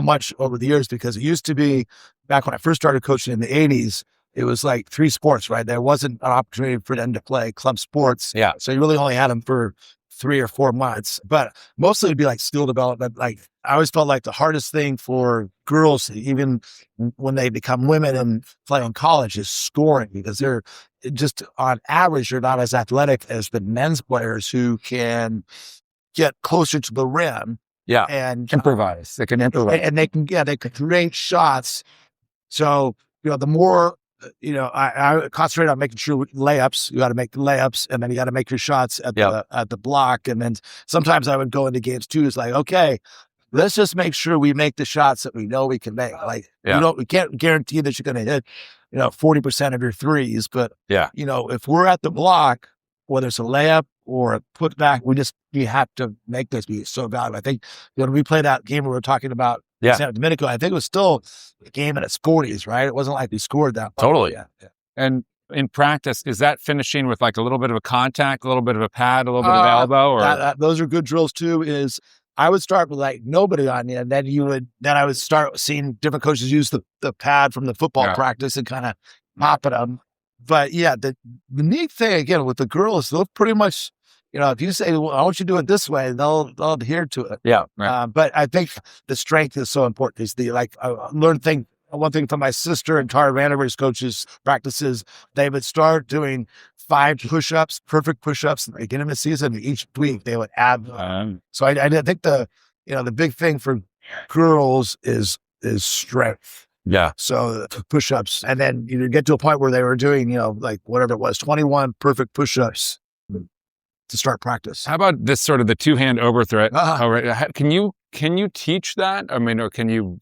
much over the years, because it used to be back when I first started coaching in the 80s, it was like 3 sports, right? There wasn't an opportunity for them to play club sports. Yeah. So you really only had them for 3 or 4 months, but mostly it'd be like skill development. Like I always felt like the hardest thing for girls, even when they become women and play in college, is scoring, because they're just on average, they're not as athletic as the men's players who can get closer to the rim. Yeah. And Improvise. They can improvise. and they can create shots. So, the more, I concentrate on making sure layups, you got to make layups, and then you got to make your shots at the block. And then sometimes I would go into games too. It's like, okay, let's just make sure we make the shots that we know we can make. Like, we can't guarantee that you're going to hit, 40% of your threes, but if we're at the block, whether it's a layup or a putback, we have to make this be so valuable. I think when we played that game we were talking about, San Domenico, I think it was still a game in its 40s, right? It wasn't like we scored that much. Totally. Yeah. And in practice, is that finishing with like a little bit of a contact, a little bit of a pad, a little bit of elbow? Or those are good drills too. Is I would start with like nobody on you, and then I would start seeing different coaches use the pad from the football practice and kind of mop it up. But the neat thing again with the girls, they'll pretty much, if you say, well, I want you to do it this way, they'll adhere to it. Yeah. Right. But I think the strength is so important. Is I learned one thing from my sister and Tara Vanderveer's coaches practices. They would start doing 5 push-ups, perfect push-ups at the beginning of the season. Each week they would add. So I think the big thing for girls is strength. Yeah. So push-ups, and then you get to a point where they were doing, like whatever it was, 21 perfect push-ups to start practice. how about this sort of the 2-hand overthrow? Uh-huh. Can you teach that? I mean, or can you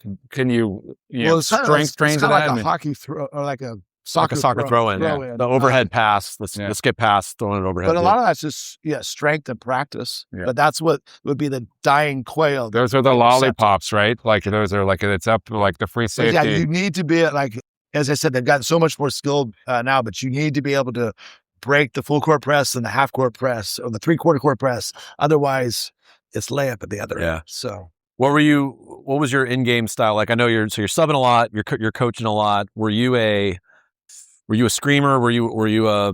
It's strength train to that? like a hockey throw or like a Soccer throw in. Yeah. The overhead pass. Let's get past throwing it overhead. But a lot of that's just strength and practice. Yeah. But that's what would be the dying quail. Those are the lollipops, right? Like those are like, it's up like the free safety. Yeah, you need to be like, as I said, they've gotten so much more skilled now, but you need to be able to break the full court press and the half court press or the 3/4 court press. Otherwise, it's layup at the other end. So, what was your in-game style? Like, I know you're subbing a lot, you're coaching a lot. Were you a screamer? Were you a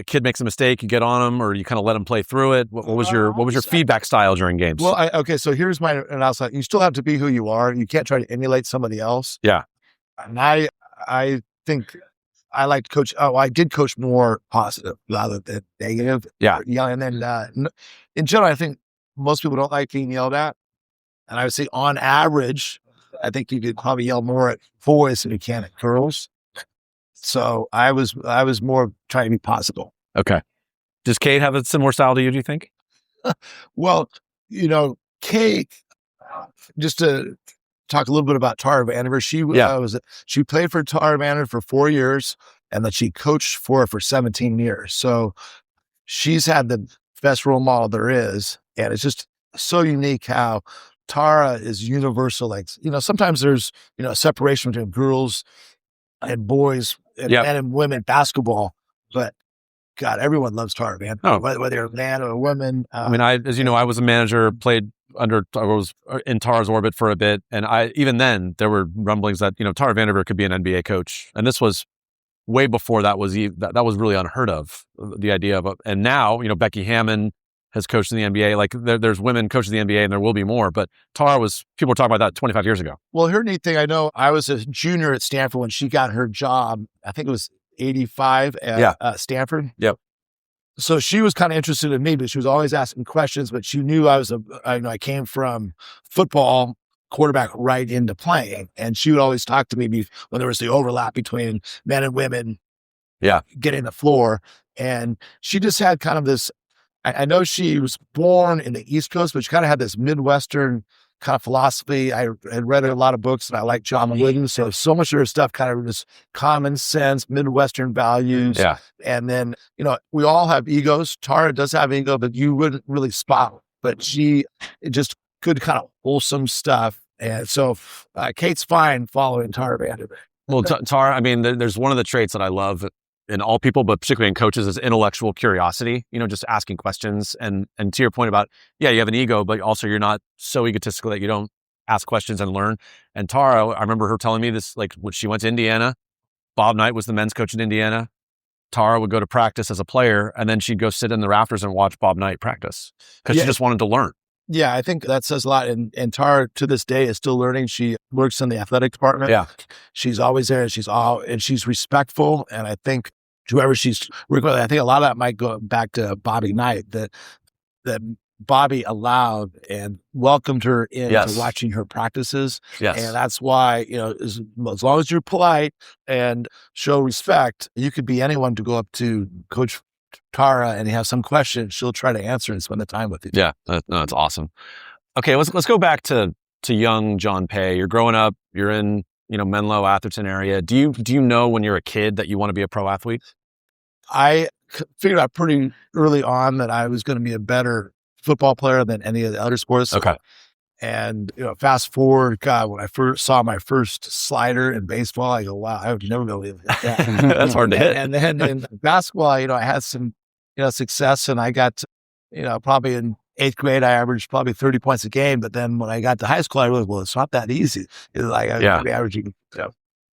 kid makes a mistake, you get on them, or you kind of let them play through it? What was your feedback style during games? Well, so here's my analysis. You still have to be who you are. You can't try to emulate somebody else. Yeah. And I think I like to coach. Oh, I did coach more positive rather than negative. Yeah. And then in general, I think most people don't like being yelled at. And I would say on average, I think you could probably yell more at boys than you can at girls. So I was more trying to be possible. Okay. Does Kate have a similar style to you, do you think? Well, Kate, just to talk a little bit about Tara Vandiver, she played for Tara Vandiver for 4 years, and then she coached for 17 years. So she's had the best role model there is. And it's just so unique how Tara is universal. Like, sometimes there's, a separation between girls and boys and men and women basketball, but God, everyone loves Tara Vandiver, whether you're a man or a woman. I mean, as you know, I was a manager, I was in Tara's orbit for a bit. And even then there were rumblings that, Tara Vandiver could be an NBA coach. And this was way before that was really unheard of, the idea of and now, Becky Hammond has coached in the NBA. Like there's women coaching the NBA and there will be more, but people were talking about that 25 years ago. Well, her neat thing, I know I was a junior at Stanford when she got her job. I think it was 85 at Stanford. Yep. So she was kind of interested in me, but she was always asking questions, but she knew I came from football quarterback right into playing. And she would always talk to me when there was the overlap between men and women getting the floor. And she just had kind of this, I know she was born in the East Coast, but she kind of had this Midwestern kind of philosophy. I had read a lot of books and I like John Paye. So much of her stuff kind of just common sense, Midwestern values. Yeah. And then, we all have egos. Tara does have ego, but you wouldn't really spot it. But she just good kind of wholesome stuff. And so Kate's fine following Tara Vandiver. Well, Tara, I mean, there's one of the traits that I love in all people, but particularly in coaches, is intellectual curiosity, just asking questions. And to your point about, you have an ego, but also you're not so egotistical that you don't ask questions and learn. And Tara, I remember her telling me this, like when she went to Indiana, Bob Knight was the men's coach in Indiana. Tara would go to practice as a player, and then she'd go sit in the rafters and watch Bob Knight practice because she just wanted to learn. Yeah, I think that says a lot. And Tara, to this day, is still learning. She works in the athletic department. Yeah. She's always there, and she's respectful. And I think whoever she's working with, I think a lot of that might go back to Bobby Knight, that Bobby allowed and welcomed her into watching her practices. Yes. And that's why, as long as you're polite and show respect, you could be anyone to go up to Coach Tara and you have some question, she'll try to answer and spend the time with you. Yeah, that's awesome. Okay, let's go back to young John Paye. You're growing up, you're in, Menlo, Atherton area. Do you know when you're a kid that you want to be a pro athlete? I figured out pretty early on that I was going to be a better football player than any of the other sports. Okay. And, fast forward, God, when I first saw my first slider in baseball, I go, wow, I would never go with that. That's hard to hit. And then in basketball, I had some, success, and I got, probably in 8th grade, I averaged probably 30 points a game. But then when I got to high school, I realized, well, it's not that easy. It's like I was probably averaging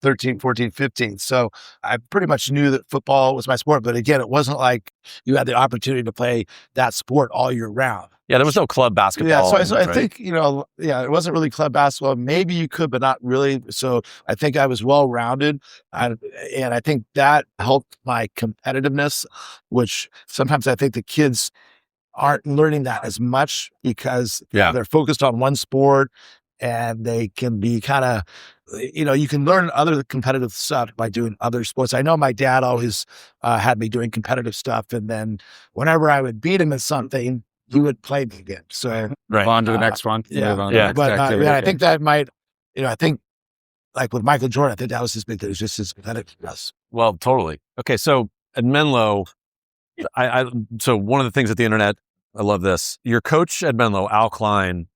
13, 14, 15. So I pretty much knew that football was my sport. But again, it wasn't like you had the opportunity to play that sport all year round. Yeah, there was no club basketball. Yeah, so I think, it wasn't really club basketball. Maybe you could, but not really. So I think I was well-rounded. And I think that helped my competitiveness, which sometimes I think the kids aren't learning that as much because they're focused on one sport, and they can be kind of, you can learn other competitive stuff by doing other sports. I know my dad always had me doing competitive stuff. And then whenever I would beat him at something, he would play me again. So on to the next one. But I think that might, I think like with Michael Jordan, I think that was his big thing. It was just his competitiveness. Well, totally. Okay. So at Menlo, so one of the things at the internet, I love this. Your coach at Menlo, Al Klein,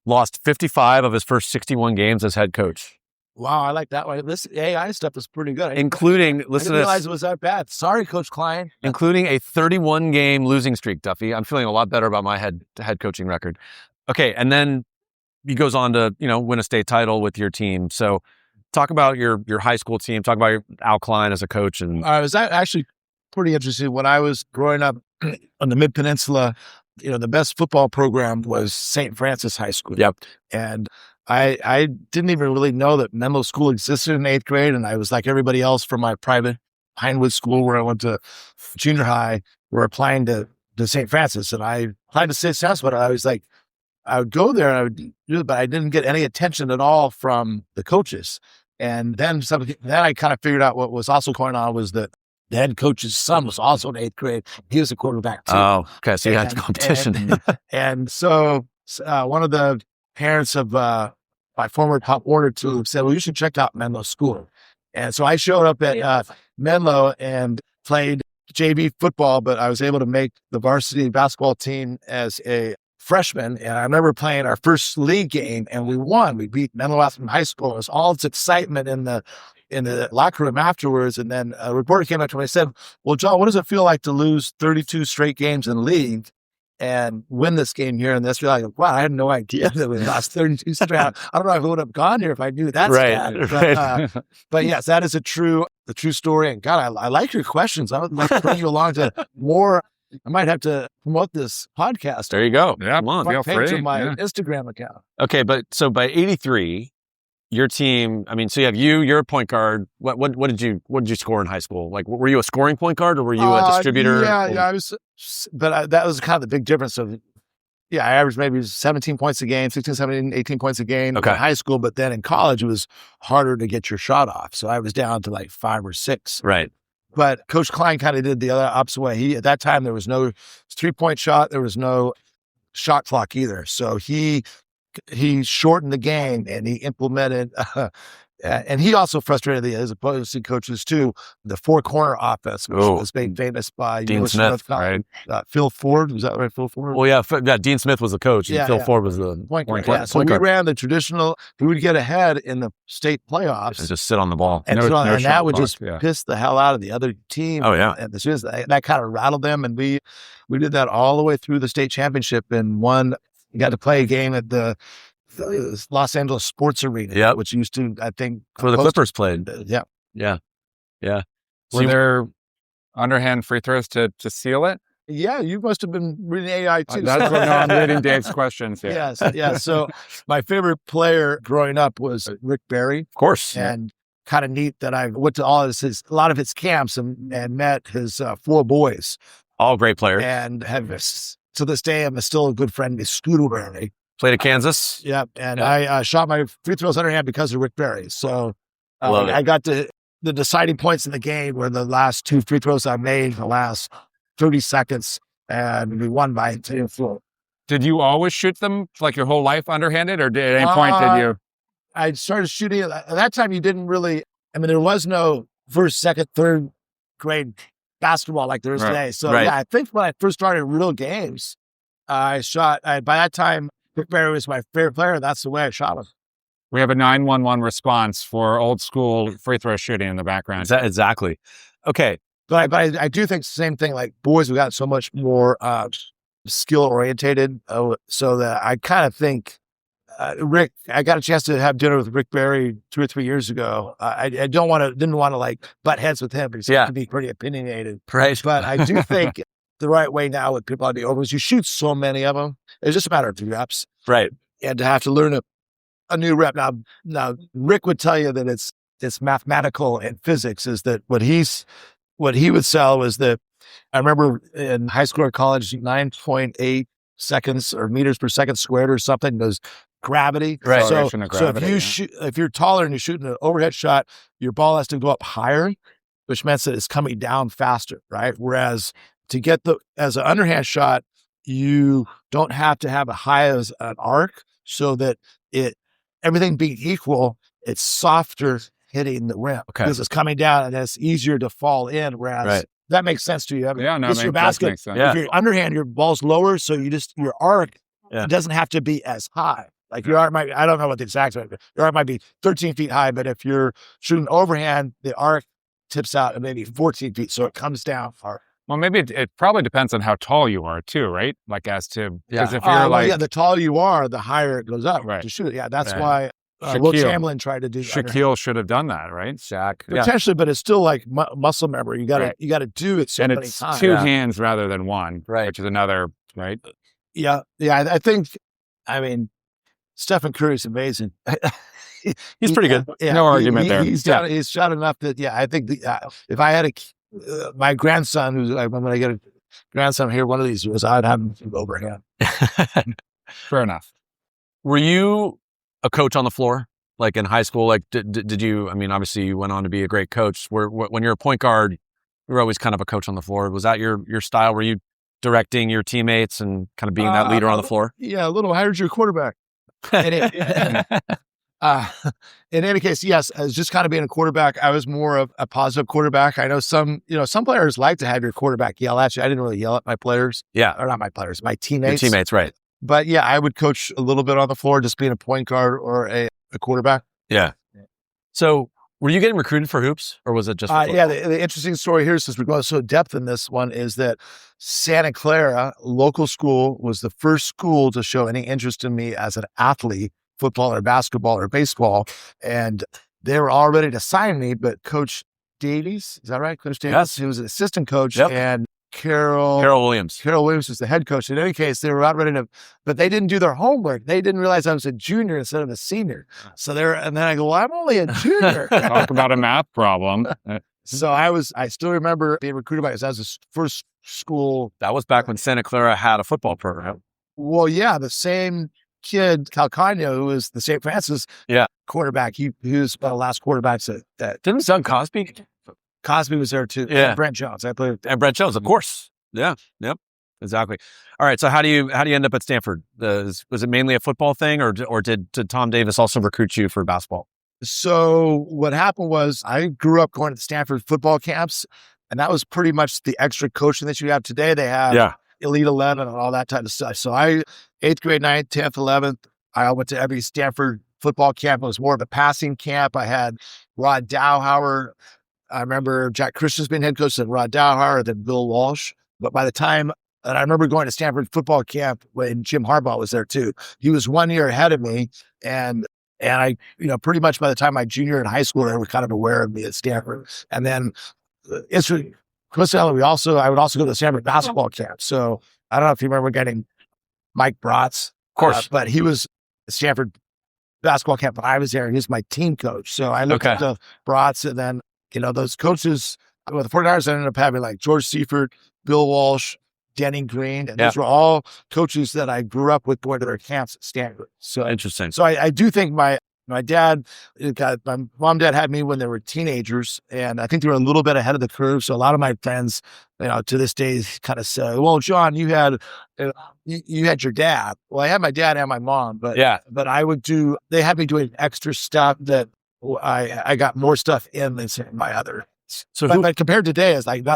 lost 55 of his first 61 games as head coach. Wow, I like that one. This AI stuff is pretty good. Including, I didn't realize it was that bad. Sorry, Coach Klein. Including a 31-game losing streak, Duffy. I'm feeling a lot better about my head coaching record. Okay, and then he goes on to, win a state title with your team. So talk about your high school team. Talk about Al Klein as a coach. And I was actually pretty interested. When I was growing up on the Mid-Peninsula, the best football program was St. Francis High School. Yep. And I didn't even really know that Menlo School existed in 8th grade. And I was like everybody else from my private Pinewood school where I went to junior high, were applying to St. Francis. And I applied to St. Francis, but I was like, I would go there and I would do it, but I didn't get any attention at all from the coaches. And then I kind of figured out what was also going on was that the head coach's son was also in 8th grade. He was a quarterback too. Oh, okay. So you had competition. And so one of the parents of my former Pop Warner team said, well, you should check out Menlo School. And so I showed up at Menlo and played JV football, but I was able to make the varsity basketball team as a freshman. And I remember playing our first league game and we won. We beat Menlo High School. It was all its excitement in the locker room afterwards. And then a reporter came up to me and said, well, John, what does it feel like to lose 32 straight games in league and win this game here? And that's really like, wow, I had no idea that we lost 32 straight. I don't know if I would have gone here if I knew that. Right. But yes, that is the true story. And God, I like your questions. I would like to bring you along to more. I might have to promote this podcast. There you go. Yeah, come on. feel Page free. of my Instagram account. Okay, but so by 83, your team, I mean, so you have you're a point guard. What did you score in high school? Like, were you a scoring point guard or were you a distributor? Yeah, I was, but that was kind of the big difference of, I averaged maybe 17 points a game, 16, 17, 18 points a game in high school. But then in college, it was harder to get your shot off. So I was down to like 5 or 6. Right. But Coach Klein kind of did the other opposite way. At that time, there was no 3-point shot. There was no shot clock either. So he shortened the game and he implemented, and he also frustrated his opposing coaches too, the 4-corner offense, which was made famous by Dean Smith, right? Phil Ford, was that right? Phil Ford? Well, yeah, Dean Smith was the coach and Phil Ford was the point guard. So we ran the traditional, we would get ahead in the state playoffs. And just sit on the ball. And, and that would just piss the hell out of the other team. Oh, yeah. And that kind of rattled them. And we did that all the way through the state championship and won. You got to play a game at the Los Angeles Sports Arena, which used to, I think, where the Clippers played. Were So there underhand free throws to seal it? Yeah, you must have been reading AI too. That's what I'm reading Dave's questions. Yeah. Yes, yeah. So my favorite player growing up was Rick Barry, of course, and kind of neat that I went to a lot of his camps and met his 4 boys. All great players, and to this day, I'm still a good friend with Scooter Barry. Played at Kansas. Yeah. And I shot my free throws underhand because of Rick Barry. So I got to the deciding points in the game were the last 2 free throws I made in the last 30 seconds. And we won by 2-4. Did you always shoot them like your whole life underhanded or at any point did you? I started shooting at that time. You didn't really, there was no first, second, third grade basketball like there is today. So I think when I first started real games, I shot, by that time, Rick Barry was my favorite player. That's the way I shot him. We have a 911 response for old school free throw shooting in the background. Exactly. Okay. But I do think it's the same thing. Like boys, we got so much more skill orientated. So that I kind of think Rick, I got a chance to have dinner with Rick Barry 2 or 3 years ago. I didn't want to like butt heads with him because he can be pretty opinionated. Right. But I do think the right way now with people on the overs, you shoot so many of them. It's just a matter of reps. Right. And to have to learn a new rep. Now Rick would tell you that it's mathematical and physics is that what he would sell was that I remember in high school or college, 9.8 seconds or meters per second squared or something was gravity. Right. So if you're taller and you're shooting an overhead shot, your ball has to go up higher, which means that it's coming down faster, right? Whereas to get as an underhand shot, you don't have to have a high as an arc so that everything being equal, it's softer hitting the rim because it's coming down and it's easier to fall in. Whereas that makes sense to you. Your basket, makes sense. If you're underhand, your ball's lower. So your arc doesn't have to be as high. Like your arc might, I don't know what the exact, your arc might be 13 feet high, but if you're shooting overhand, the arc tips out at maybe 14 feet. So it comes down far. Well, maybe it probably depends on how tall you are too, right? Like as to, because if you're the taller you are, the higher it goes up to shoot. Yeah, that's why Will Chamberlain tried to do that. Shaquille should have done that, right? Shaq. Potentially, but it's still like muscle memory. You got to do it so many times. And it's 2 hands rather than 1, which is another, right? Yeah. I think, Stephen Curry's amazing. He's pretty good. No argument there. He's shot enough that, I think if I had my grandson, when I get a grandson here one of these years, I'd have him overhand. Fair enough. Were you a coach on the floor? Like in high school, like did you, I mean, obviously you went on to be a great coach. When you're a point guard, you're always kind of a coach on the floor. Was that your style? Were you directing your teammates and kind of being that leader on the floor? Yeah, a little. How did your quarterback? In any case, yes, as just kind of being a quarterback, I was more of a positive quarterback. I know some players like to have your quarterback yell at you. I didn't really yell at my players. Yeah. Or not my players, my teammates. Your teammates, right. But yeah, I would coach a little bit on the floor, just being a point guard or a quarterback. Yeah. So were you getting recruited for hoops or was it just? Yeah, the interesting story here, since we're going so depth in this one, is that Santa Clara local school was the first school to show any interest in me as an athlete, football or basketball or baseball. And they were all ready to sign me, but Coach Davies, is that right? Coach Davies? Yes. He was an assistant coach. Yep. And Carol Williams was the head coach. In any case, they were not ready to, but they didn't do their homework. They didn't realize I was a junior instead of a senior. So and then I go, well, I'm only a junior. Talk about a math problem. So I still remember being recruited by, that was the first school. That was back when Santa Clara had a football program. Well, yeah, the same kid, Calcano, who was the St. Francis quarterback. He was one of the last quarterbacks that Didn't Doug Cosby? Cosby was there too. Yeah. And Brent Jones. I played. And Brent Jones, of course. Yeah. Yep. Exactly. All right. So how do you end up at Stanford? Was it mainly a football thing, or did Tom Davis also recruit you for basketball? So what happened was I grew up going to the Stanford football camps, and that was pretty much the extra coaching that you have today. They have Elite 11 and all that type of stuff. So 8th grade, 9th, 10th, 11th, I went to every Stanford football camp. It was more of a passing camp. I had Rod Dowhauer. I remember Jack Christian's been head coach, and Rod Dowhauer, then Bill Walsh. But by the time, and I remember going to Stanford football camp when Jim Harbaugh was there too. He was 1 year ahead of me. And I, pretty much by the time my junior in high school, they were kind of aware of me at Stanford. And then coincidentally, I would also go to the Stanford basketball camp. So I don't know if you remember getting Mike Bratz. Of course. But he was at Stanford basketball camp when I was there, and he was my team coach. So I looked up to Bratz, and then, those coaches, the 49ers ended up having like George Seifert, Bill Walsh, Denny Green, and those were all coaches that I grew up with going to their camps at Stanford. So interesting. So I do think my dad, my mom and dad had me when they were teenagers, and I think they were a little bit ahead of the curve. So a lot of my friends, to this day kind of say, well, John, you had your dad. Well, I had my dad and my mom, but they had me doing extra stuff that I got more stuff in than some of my other. So but compared to today, it's like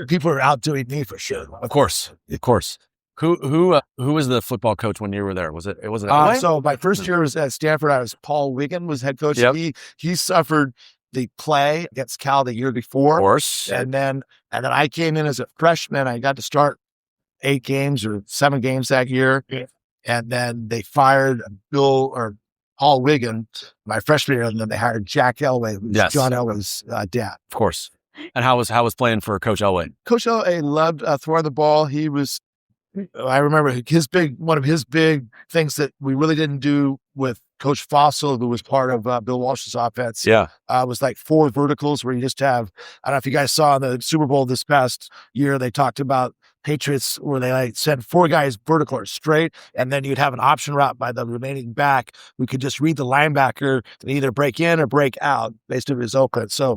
people are outdoing me for sure. Of course. Who was the football coach when you were there? Was it so my first year was at Stanford. I was Paul Wiggin was head coach. Yep. He suffered the play against Cal the year before. Of course. And then I came in as a freshman. I got to start 8 games or 7 games that year. Yeah. And then they fired Paul Wiggin my freshman year, and then they hired Jack Elway, who's John Elway's dad. Of course. And how was playing for Coach Elway? Coach Elway loved throwing the ball. I remember one of his big things that we really didn't do with Coach Fossil, who was part of Bill Walsh's offense. Was like 4 verticals where you just have, I don't know if you guys saw in the Super Bowl this past year, they talked about Patriots where they sent 4 guys vertical or straight, and then you'd have an option route by the remaining back who could just read the linebacker and either break in or break out based on his open. So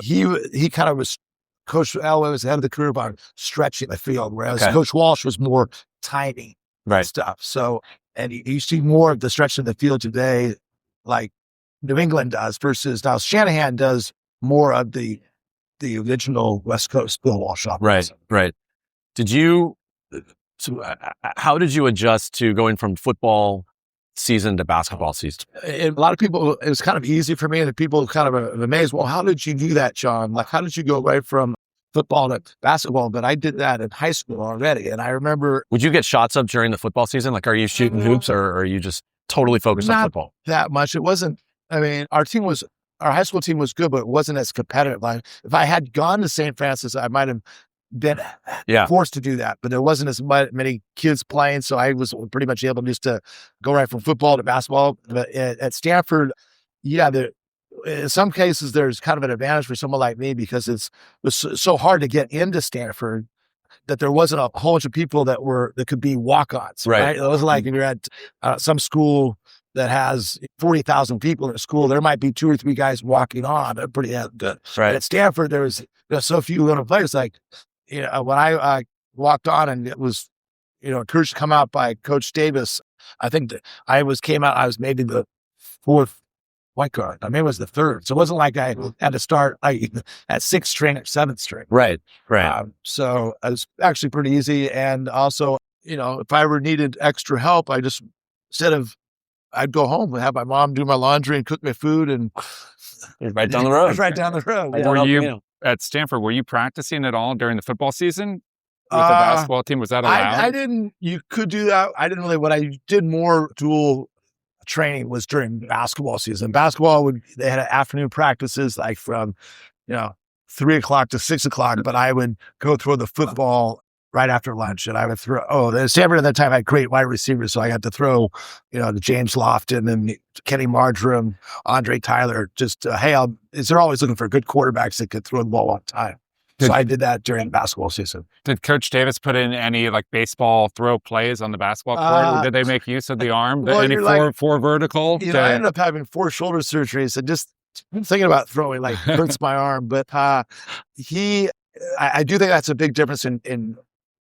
he kind of was, Coach Elway was ahead of the curve on stretching the field, whereas Coach Walsh was more timing stuff. So, and you see more of the stretching of the field today, like New England does, versus now Shanahan does more of the original West Coast Bill Walsh offense. Right. How did you adjust to going from football season to basketball season? A lot of people, it was kind of easy for me, and people kind of are amazed. Well, how did you do that, John? Like, how did you go away from football to basketball? But I did that in high school already. And I remember. Would you get shots up during the football season? Like, are you shooting hoops, or are you just totally focused on football? That much. It wasn't, our high school team was good, but it wasn't as competitive. Like, if I had gone to St. Francis, I might have been forced to do that, but there wasn't as many kids playing. So I was pretty much able just to go right from football to basketball. But at Stanford, in some cases, there's kind of an advantage for someone like me because it was so hard to get into Stanford that there wasn't a whole bunch of people that could be walk-ons, right? It was like if you're at some school that has 40,000 people in a school, there might be 2 or 3 guys walking on. They're pretty good. Right. At Stanford, there was so few little players. Like, when I walked on and it was, encouraged to come out by Coach Davis, I think that I was maybe the 4th point guard. I mean, it was the 3rd. So it wasn't like I had to start at 6th string or 7th string. Right. So it was actually pretty easy. And also, if I ever needed extra help, I'd go home and have my mom do my laundry and cook my food, and right down the road. Right down the road. Were you at Stanford? Were you practicing at all during the football season with the basketball team? Was that allowed? I didn't. You could do that. I didn't really. What I did more dual training was during basketball season. They had afternoon practices like from 3 o'clock to 6 o'clock, but I would go throw the football right after lunch, and I would throw. The Stanford at that time had great wide receivers, so I got to throw, the James Lofton and Kenny Marjoram, Andre Tyler. Just they're always looking for good quarterbacks that could throw the ball on time. So I did that during basketball season. Did Coach Davis put in any like baseball throw plays on the basketball court? Or did they make use of the arm? Any four vertical? I ended up having 4 shoulder surgeries, and just thinking about throwing hurts my arm. But I do think that's a big difference in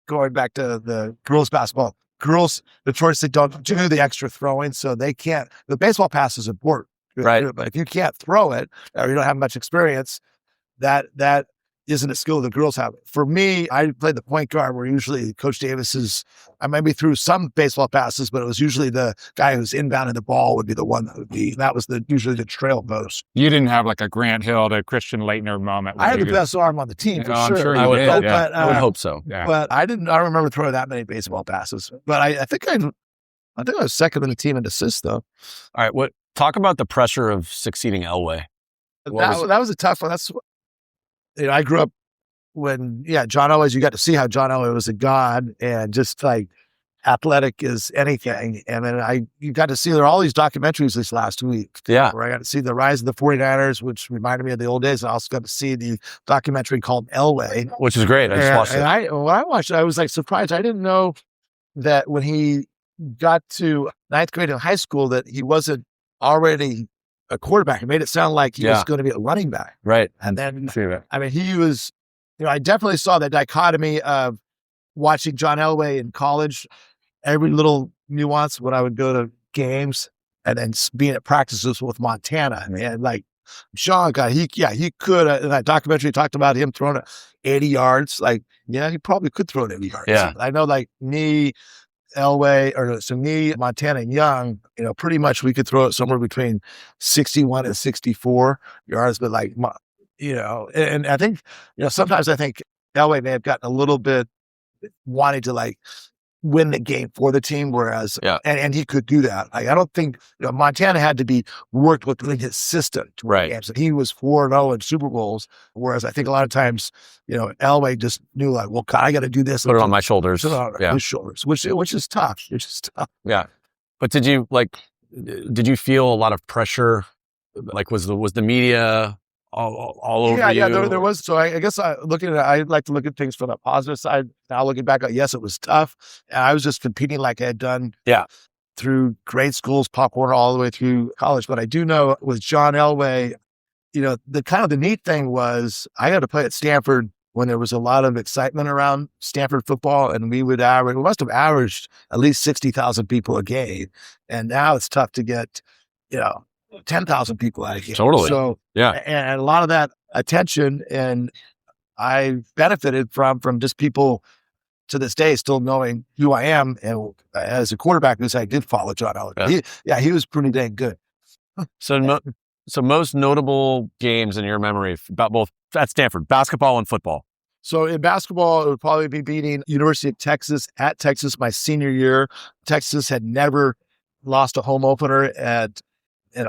going back to the girls basketball. Girls, notoriously don't do the extra throwing, so they can't. The baseball pass is important, right? But if you can't throw it, or you don't have much experience, that isn't a skill the girls have. For me, I played the point guard, where usually Coach Davis's, I maybe threw some baseball passes, but it was usually the guy who's inbounding the ball would be the one that was usually the trail post. You didn't have like a Grant Hill to Christian Leitner moment. I had the best arm on the team for sure. I'm sure I would did, hope, yeah. I would hope so. Yeah. But I don't remember throwing that many baseball passes. But I think I was second in the team in assists, though. All right, talk about the pressure of succeeding Elway. That was a tough one. That's I grew up when John Elway. You got to see how John Elway was a god, and just like athletic as anything. And then you got to see there are all these documentaries this last week. Yeah, where I got to see the rise of the 49ers, which reminded me of the old days. I also got to see the documentary called Elway, which is great. I just watched it. When I watched it, I was like surprised. I didn't know that when he got to 9th grade in high school that he wasn't already a quarterback. It made it sound like he was going to be a running back. Right. And then, he was, I definitely saw the dichotomy of watching John Elway in college, every little nuance when I would go to games, and then being at practices with Montana. And like Sean he could, in that documentary, talked about him throwing it 80 yards. Like, he probably could throw it 80 yards. Yeah. I know me, Montana and Young, pretty much we could throw it somewhere between 61 and 64 yards, but and I think, sometimes I think Elway may have gotten a little bit wanting to win the game for the team, whereas, and he could do that. I don't think, Montana had to be worked within his system to win games. And he was 4-0 in Super Bowls, whereas I think a lot of times, Elway just knew I got to do this. Put it on my shoulders. Put it on his shoulders, which is tough. Yeah. But did you feel a lot of pressure? Was the media all over you? Yeah, there was. So I guess I like to look at things from the positive side. Now looking back, yes, it was tough. And I was just competing like I had done through grade schools, Pop Warner, all the way through college. But I do know with John Elway, the neat thing was I had to play at Stanford when there was a lot of excitement around Stanford football, and we must have averaged at least 60,000 people a game. And now it's tough to get, 10,000 people out of here. Totally. So, and a lot of that attention, and I benefited from just people to this day still knowing who I am. And as a quarterback, I did follow John Elway. He was pretty dang good. So most notable games in your memory about both at Stanford, basketball and football. So in basketball, it would probably be beating University of Texas at Texas my senior year. Texas had never lost a home opener at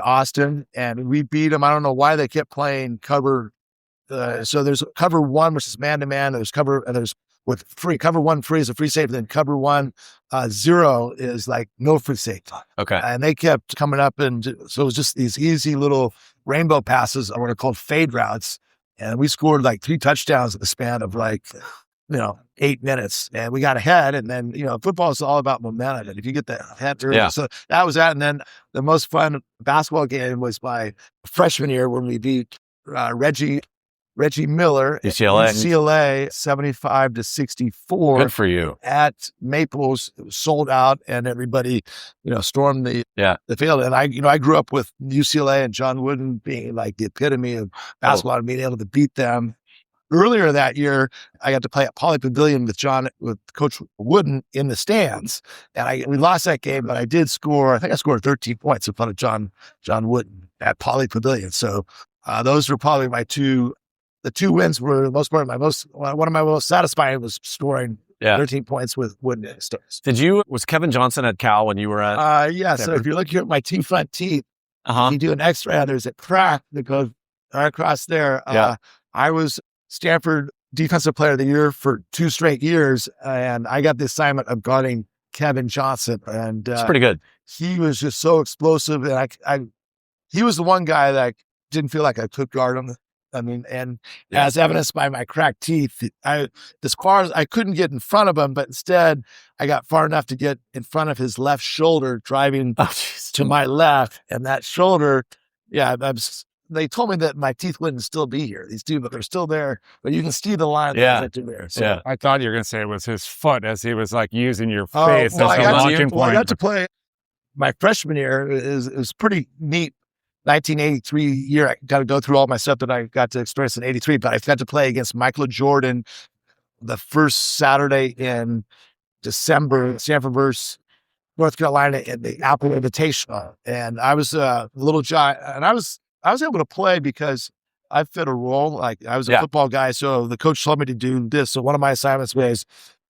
Austin, and we beat them. I don't know why they kept playing cover. So there's cover one, which is man-to-man. There's cover one free is a free safety. Then cover 1 0 is no free safety. Okay. And they kept coming up, and so it was just these easy little rainbow passes, or what are called fade routes. And we scored 3 touchdowns in the span of 8 minutes, and we got ahead. And then, football is all about momentum. And if you get the head early, so that was that. And then the most fun basketball game was my freshman year when we beat Reggie Miller, UCLA 75-64. Good for you. At Maples. It was sold out, and everybody, stormed the field. And I grew up with UCLA and John Wooden being like the epitome of basketball and being able to beat them. Earlier that year, I got to play at Poly Pavilion with Coach Wooden in the stands, and we lost that game, but I did score. I think I scored 13 points in front of John Wooden at Poly Pavilion. So those were probably my two. The 2 wins were the most part. One of my most satisfying was scoring 13 points with Wooden in the stands. Was Kevin Johnson at Cal when you were at? Yeah. So if you're looking at my front teeth, you do an X-ray. There's a crack that goes right across there. I was Stanford Defensive Player of the Year for 2 straight years, and I got the assignment of guarding Kevin Johnson, and it's pretty good. He was just so explosive, and he was the one guy that I didn't feel like I could guard him. I mean, and as evidenced by my cracked teeth, I couldn't get in front of him, but instead I got far enough to get in front of his left shoulder, driving to my left, and that shoulder, they told me that my teeth wouldn't still be here. These two, but they're still there. But you can see the line that they're there. So I thought you were going to say it was his foot as he was like using your face as a launching point. I got to play my freshman year. It was pretty neat. 1983 year, I got to go through all my stuff that I got to experience in 83, but I got to play against Michael Jordan the first Saturday in December, Stanford versus North Carolina in the Apple Invitational. And I was a little giant, and I was able to play because I fit a role. Like I was a football guy, so the coach told me to do this. So one of my assignments was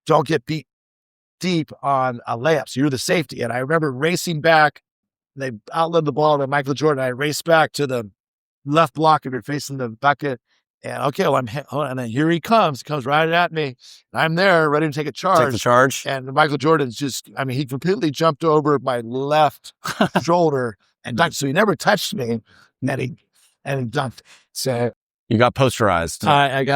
don't get beat deep on a layup. So you're the safety. And I remember racing back. They outled the ball to Michael Jordan. I raced back to the left block if you're facing the bucket. And and then here he comes. He comes right at me. I'm there ready to take a charge. Take the charge. And Michael Jordan's he completely jumped over my left shoulder and dunked. So he never touched me. And he dunked. So you got posterized. I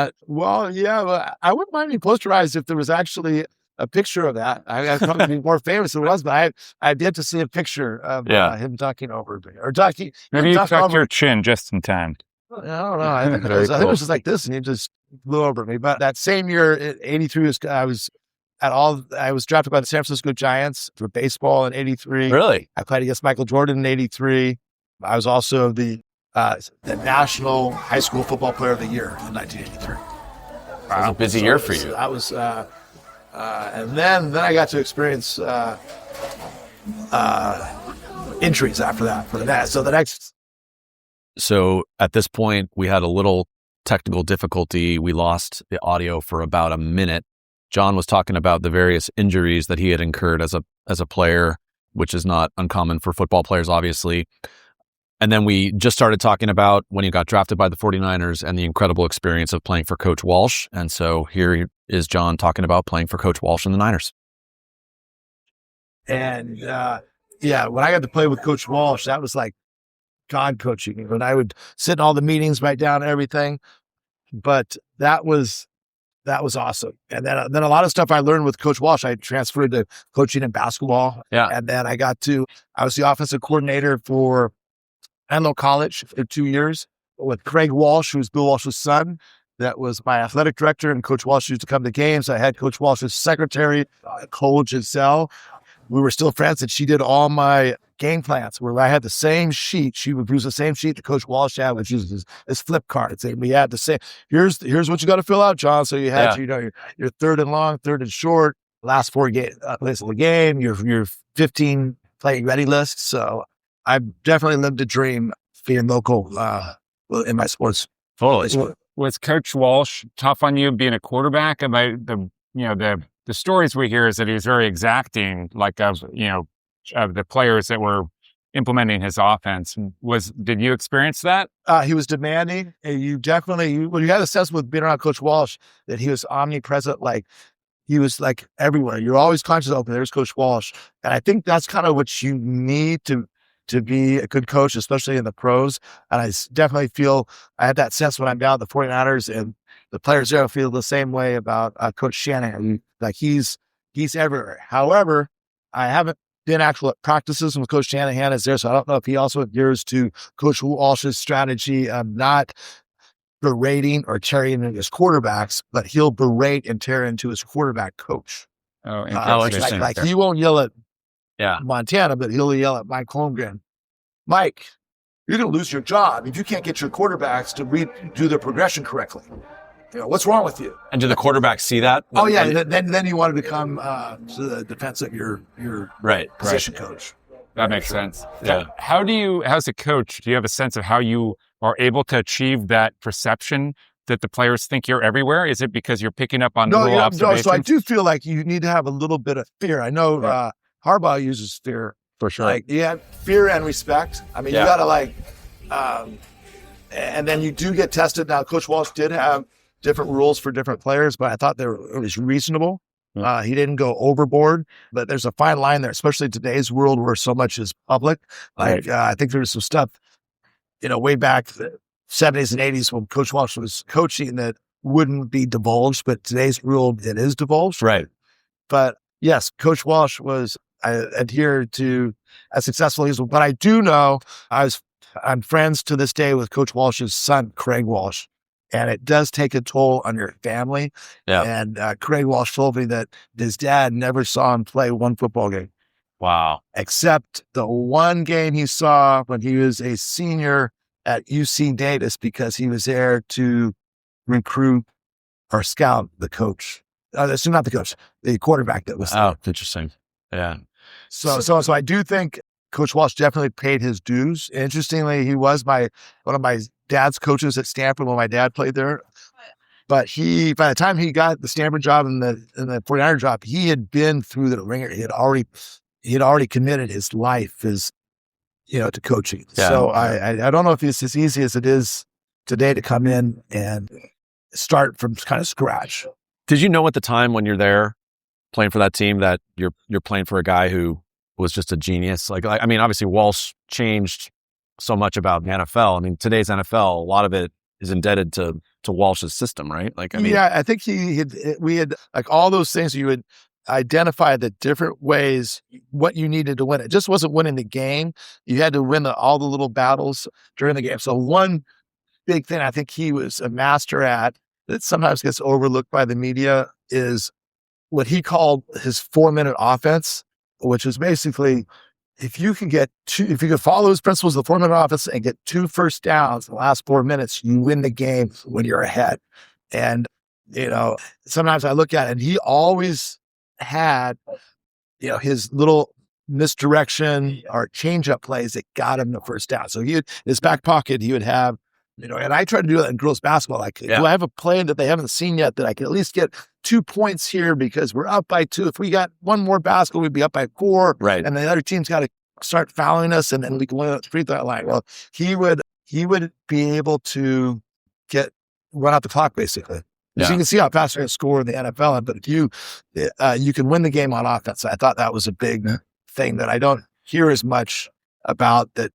wouldn't mind being posterized if there was actually a picture of that. I'd probably be more famous than it was, but I'd yet to see a picture of him ducking over me. Or ducking. Maybe you tucked your chin just in time. I don't know. I think it was just like this, and he just flew over me. But that same year, 83, I was drafted by the San Francisco Giants for baseball in 83. Really? I played against Michael Jordan in 83. I was also the National High School Football Player of the Year in 1983. It was a busy year for you. I was, and then I got to experience injuries after that for the Nats. So at this point, we had a little technical difficulty. We lost the audio for about a minute. John was talking about the various injuries that he had incurred as a player, which is not uncommon for football players, obviously. And then we just started talking about when he got drafted by the 49ers and the incredible experience of playing for Coach Walsh. And so here is John talking about playing for Coach Walsh and the Niners. And when I got to play with Coach Walsh, that was like God coaching. And I would sit in all the meetings, write down everything. But that was awesome. And then a lot of stuff I learned with Coach Walsh, I transferred to coaching in basketball. Yeah. And then I was the offensive coordinator for Menlo College for 2 years with Craig Walsh, who's Bill Walsh's son. That was my athletic director, and Coach Walsh used to come to games. I had Coach Walsh's secretary, Coach Giselle. We were still friends, and she did all my game plans where I had the same sheet. She would use the same sheet that Coach Walsh had, which is his flip cards. And we had the same, here's what you got to fill out, John. So you had, your third and long, third and short, last 4 plays of the game, your 15 playing ready list. So I've definitely lived a dream being local in my sports. Totally. Was Coach Walsh tough on you being a quarterback? About the stories we hear is that he was very exacting, like of the players that were implementing his offense. Did you experience that? He was demanding. And you had a sense with being around Coach Walsh that he was omnipresent. Like he was like everywhere. You're always conscious. Okay, there's Coach Walsh, and I think that's kind of what you need to be a good coach, especially in the pros. And I definitely feel I had that sense when I'm down at the 49ers and the players there feel the same way about Coach Shanahan. Like he's everywhere. However, I haven't been actual at practices when Coach Shanahan is there, so I don't know if he also adheres to Coach Walsh's strategy of not berating or tearing into his quarterbacks, but he'll berate and tear into his quarterback coach. Oh, interesting. Like he won't yell at Yeah. Montana, but he'll yell at Mike Holmgren. Mike, you're going to lose your job if you can't get your quarterbacks to do their progression correctly. What's wrong with you? And do the quarterbacks see that? Oh yeah, then you want to become to the defense of your position coach. That makes sense. Yeah. How's a coach, do you have a sense of how you are able to achieve that perception that the players think you're everywhere? Is it because you're picking up on little observations? No, so I do feel like you need to have a little bit of fear. I know Harbaugh uses fear. For sure. Like, you have fear and respect. I mean, you got to and then you do get tested. Now, Coach Walsh did have different rules for different players, but I thought it was reasonable. He didn't go overboard, but there's a fine line there, especially in today's world where so much is public. Like, I think there's some stuff, way back the 70s and 80s when Coach Walsh was coaching that wouldn't be divulged, but today's world, it is divulged. Right. But yes, Coach Walsh I adhered to as successful as, but I do know I'm friends to this day with Coach Walsh's son, Craig Walsh. And it does take a toll on your family. Yeah. And Craig Walsh told me that his dad never saw him play one football game. Wow. Except the one game he saw when he was a senior at UC Davis, because he was there to recruit or scout the coach. Not the coach, the quarterback that was there. Oh, interesting. Yeah. So I do think Coach Walsh definitely paid his dues. Interestingly, he was one of my dad's coaches at Stanford when my dad played there. But by the time he got the Stanford job and the 49er job, he had been through the ringer. He had already committed his life to coaching. Yeah. So I don't know if it's as easy as it is today to come in and start from kind of scratch. Did you know at the time when you're there playing for that team that you're playing for a guy who was just a genius? Like, I mean, obviously Walsh changed so much about the NFL. I mean, today's NFL, a lot of it is indebted to Walsh's system, right? Like, I mean, yeah, I think we had like all those things. You would identify the different ways what you needed to win. It just wasn't winning the game. You had to win all the little battles during the game. So one big thing I think he was a master at that sometimes gets overlooked by the media is what he called his 4-minute offense, which is basically if you can follow his principles of the 4-minute offense and get 2 first downs in the last 4 minutes, you win the game when you're ahead. And, sometimes I look at it and he always had, his little misdirection or change up plays that got him the first down. So in his back pocket, he would have, and I try to do that in girls basketball. Like, do I have a play that they haven't seen yet that I can at least get 2 points here because we're up by 2. If we got one more basket, we'd be up by 4. Right. And the other team's got to start fouling us and then we can win at the free throw line. Well, he would be able to run out the clock basically. So you can see how fast you're going to score in the NFL. But if you can win the game on offense. I thought that was a big thing that I don't hear as much about that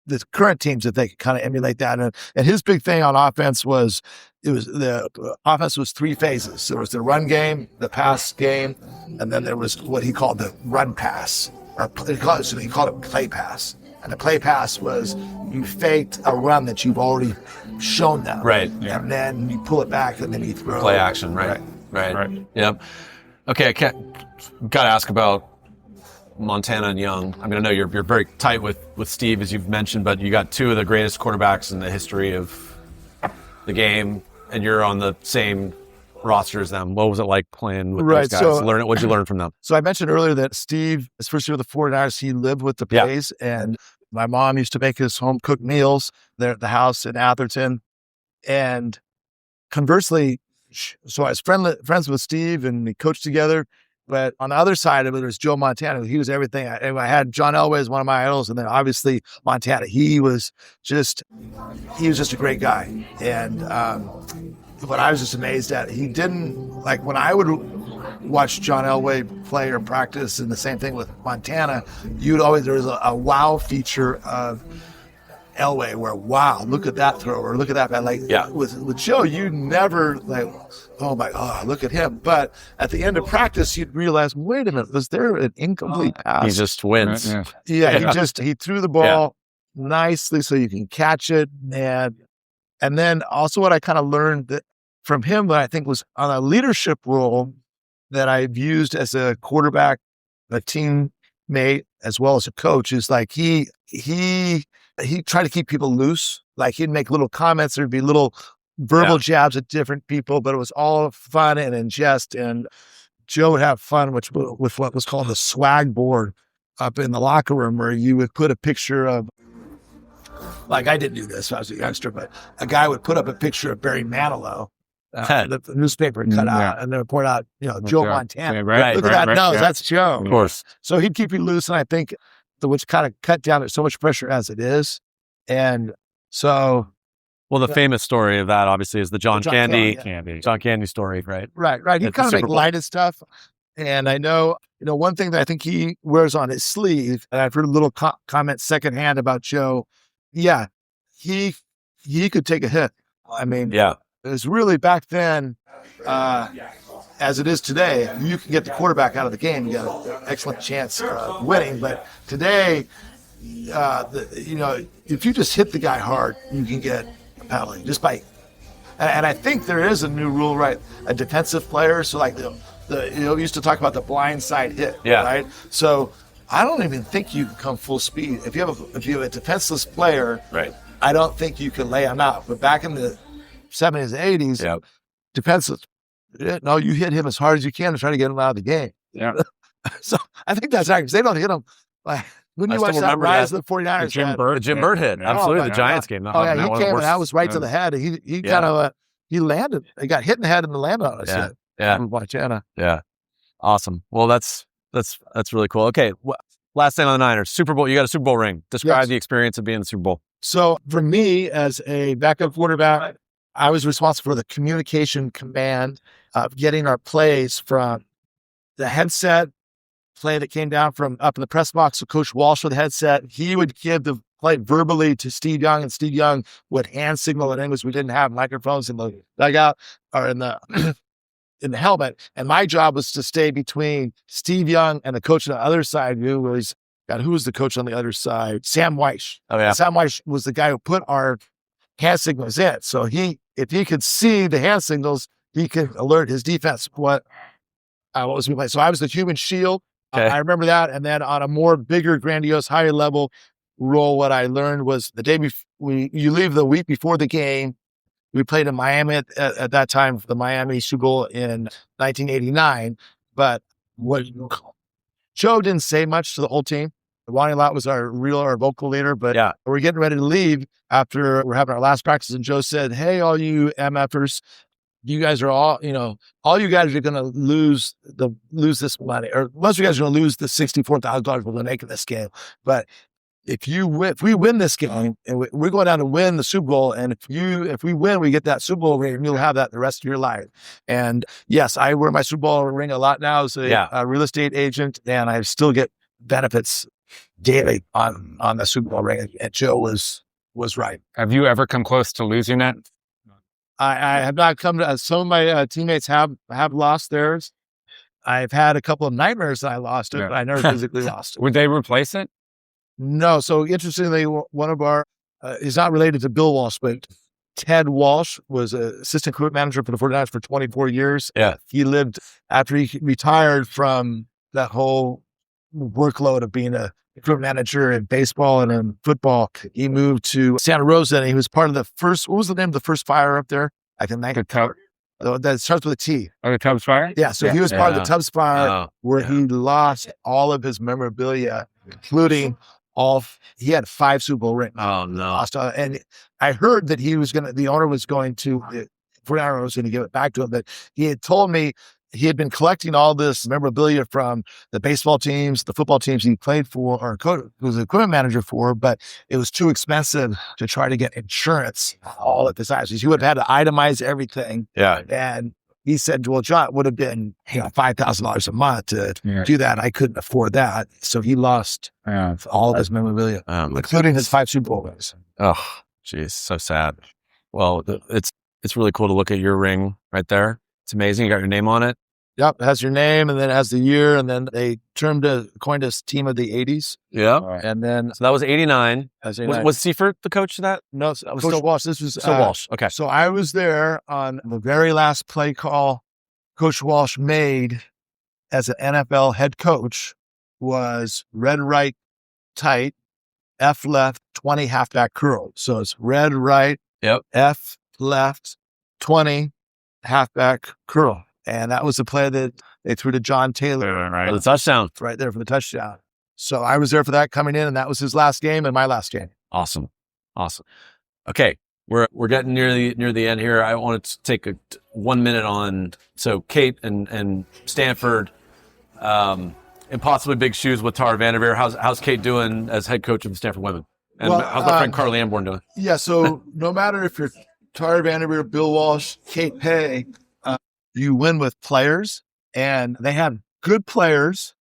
the current teams, that they could kind of emulate that. And his big thing on offense was the offense was 3 phases. There was the run game, the pass game, and then there was what he called the run pass. He called it play pass. And the play pass was you faked a run that you've already shown them. Right. And then you pull it back and then you throw. Play action, right. Yep. Okay, got to ask about Montana and Young. I mean, I know you're very tight with Steve, as you've mentioned, but you got 2 of the greatest quarterbacks in the history of the game, and you're on the same roster as them. What was it like playing with those guys? What'd you learn from them? So I mentioned earlier that Steve, his first year with the 49ers, he lived with the Pays, and my mom used to make his home-cooked meals there at the house in Atherton. And conversely, so I was friends with Steve, and we coached together. But on the other side of it, there's Joe Montana. He was everything. I had John Elway as one of my idols, and then obviously Montana. He was just a great guy. And what I was just amazed at, he didn't, like when I would watch John Elway play or practice, and the same thing with Montana, there was a wow feature of Elway where, wow, look at that throw or look at that man. Like with Joe, you never like, oh my God, look at him. But at the end of practice, you'd realize, wait a minute, was there an incomplete pass? He just wins. He threw the ball nicely so you can catch it. And then also what I kind of learned that from him that I think was on a leadership role that I've used as a quarterback, a teammate, as well as a coach is like he tried to keep people loose. Like he'd make little comments. There'd be little verbal jabs at different people, but it was all fun and in jest. And Joe would have fun with what was called the swag board up in the locker room, where you would put a picture of, like I didn't do this when I was a youngster, but a guy would put up a picture of Barry Manilow, the newspaper cut out, and they would point out, Joe Montana. Look at that nose, that's Joe. Of course. So he'd keep you loose, and I think which kind of cut down at so much pressure as it is. And so, well, the famous story of that obviously is the John Candy story, right? Right. He kind of like lighted stuff. And I know, one thing that I think he wears on his sleeve, and I've heard a little comment secondhand about Joe. Yeah, he could take a hit. I mean, it was really back then, as it is today, you can get the quarterback out of the game. You got an excellent chance of winning. But today, if you just hit the guy hard, you can get a penalty just by. And I think there is a new rule, right? A defensive player, so like we used to talk about the blind side hit, right? So I don't even think you can come full speed if you have a defenseless player. Right. I don't think you can lay him out. But back in the 70s, 80s, defensive. No, you hit him as hard as you can to try to get him out of the game. Yeah. So I think that's right, because they don't hit him. Like, when you watch that Rise of the 49ers, the Jim Bird hit. Absolutely, the Giants game. He came and that was right to the head. He kind of he landed. He got hit in the head and then landed on his head. Yeah. Awesome. Well, that's really cool. Okay. Last thing on the Niners, Super Bowl. You got a Super Bowl ring. Describe the experience of being in the Super Bowl. So for me, as a backup quarterback, I was responsible for the communication command of getting our plays from the headset play that came down from up in the press box. So Coach Walsh with the headset, he would give the play verbally to Steve Young, and Steve Young would hand signal in English. We didn't have microphones in the dugout or in the in the helmet. And my job was to stay between Steve Young and the coach on the other side, who was the coach on the other side? Sam Weish. Oh, yeah. Sam Weish was the guy who put our hand signals in. So if he could see the hand signals, he could alert his defense what was being played. So I was the human shield. Okay. I remember that. And then on a more bigger, grandiose, higher level role, what I learned was the day before, you leave the week before the game. We played in Miami at that time, the Miami Super Bowl in 1989. But what Joe didn't say much to the whole team. Ronnie Lott was our vocal leader, but we're getting ready to leave after we're having our last practice. And Joe said, "Hey, all you MFers, you guys are all you guys are going to lose this money, or most of you guys are going to lose the $64,000 we're making this game. But if we win this game, and we're going down to win the Super Bowl, and if we win, we get that Super Bowl ring, and you'll have that the rest of your life." And yes, I wear my Super Bowl ring a lot now as a real estate agent, and I still get benefits daily on the Super Bowl ring. And Joe was right. Have you ever come close to losing that? I have not come to. Some of my teammates have lost theirs. I've had a couple of nightmares that I lost it, but I never physically lost it. Would they replace it? No. So interestingly, one of our is not related to Bill Walsh, but Ted Walsh was an assistant equipment manager for the 49ers for 24 years. Yeah. He lived after he retired from that whole workload of being a equipment manager in baseball and in football. He moved to Santa Rosa, and he was part of the first. What was the name of the first fire up there? I can think. That starts with a T. Oh, the Tubbs fire? Yeah. So he was part of the Tubbs fire, where he lost all of his memorabilia, including he had 5 Super Bowl rings. Oh no! And I heard that the owner was going to, the 49ers was going to give it back to him. But he had told me he had been collecting all this memorabilia from the baseball teams, the football teams he played for, or was an equipment manager for, but it was too expensive to try to get insurance all at the time. So he would have had to itemize everything. Yeah. And he said, well, John, it would have been $5,000 a month to do that. I couldn't afford that. So he lost all of his memorabilia, including his 5 Super Bowl wins. Oh, geez, so sad. Well, it's really cool to look at your ring right there. It's amazing. You got your name on it. Yep, it has your name, and then it has the year, and then they coined us team of the 80s. Yeah. And then... So that was 89. Was Seifert the coach of that? No, it was still Walsh. This was... Walsh, okay. So I was there on the very last play call Coach Walsh made as an NFL head coach was red right tight, F left, 20 halfback curl. So it's red right, F left, 20 halfback curl. And that was the play that they threw to John Taylor. Right. For the touchdown. Right there for the touchdown. So I was there for that coming in, and that was his last game and my last game. Awesome. Okay. We're getting near the end here. I want to take 1 minute on, so Kate and Stanford, impossibly big shoes with Tara Vanderveer. How's Kate doing as head coach of the Stanford women? And how's my friend Carly Amborn doing? Yeah. So no matter if you're Tara Vanderveer, Bill Walsh, Kate Paye, you win with players, and they have good players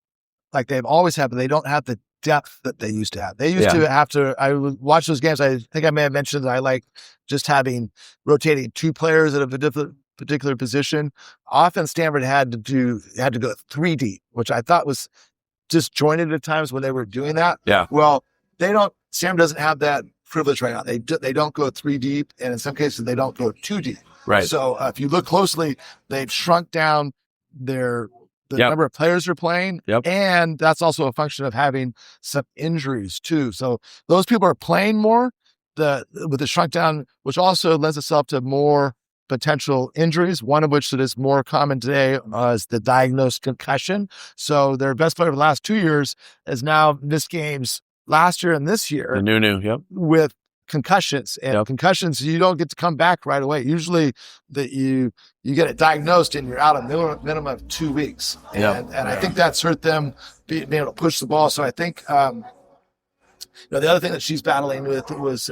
like they've always had, but they don't have the depth that they used to have. They used to have to, I would watch those games. I think I may have mentioned that I like just rotating 2 players at a particular position. Often Stanford had to go 3 deep, which I thought was disjointed at times when they were doing that. Yeah. Well, Stanford doesn't have that privilege right now. They don't go 3 deep, and in some cases they don't go 2 deep. Right. So if you look closely, they've shrunk down the number of players they're playing. Yep. And that's also a function of having some injuries too. So those people are playing more with the shrunk down, which also lends itself to more potential injuries, one of which that is more common today is the diagnosed concussion. So their best player of the last 2 years has now missed games last year and this year. The new, with concussions, and concussions, you don't get to come back right away. Usually that you get it diagnosed and you're out a minimum of 2 weeks. And I think that's hurt them being able to push the ball. So I think, the other thing that she's battling with was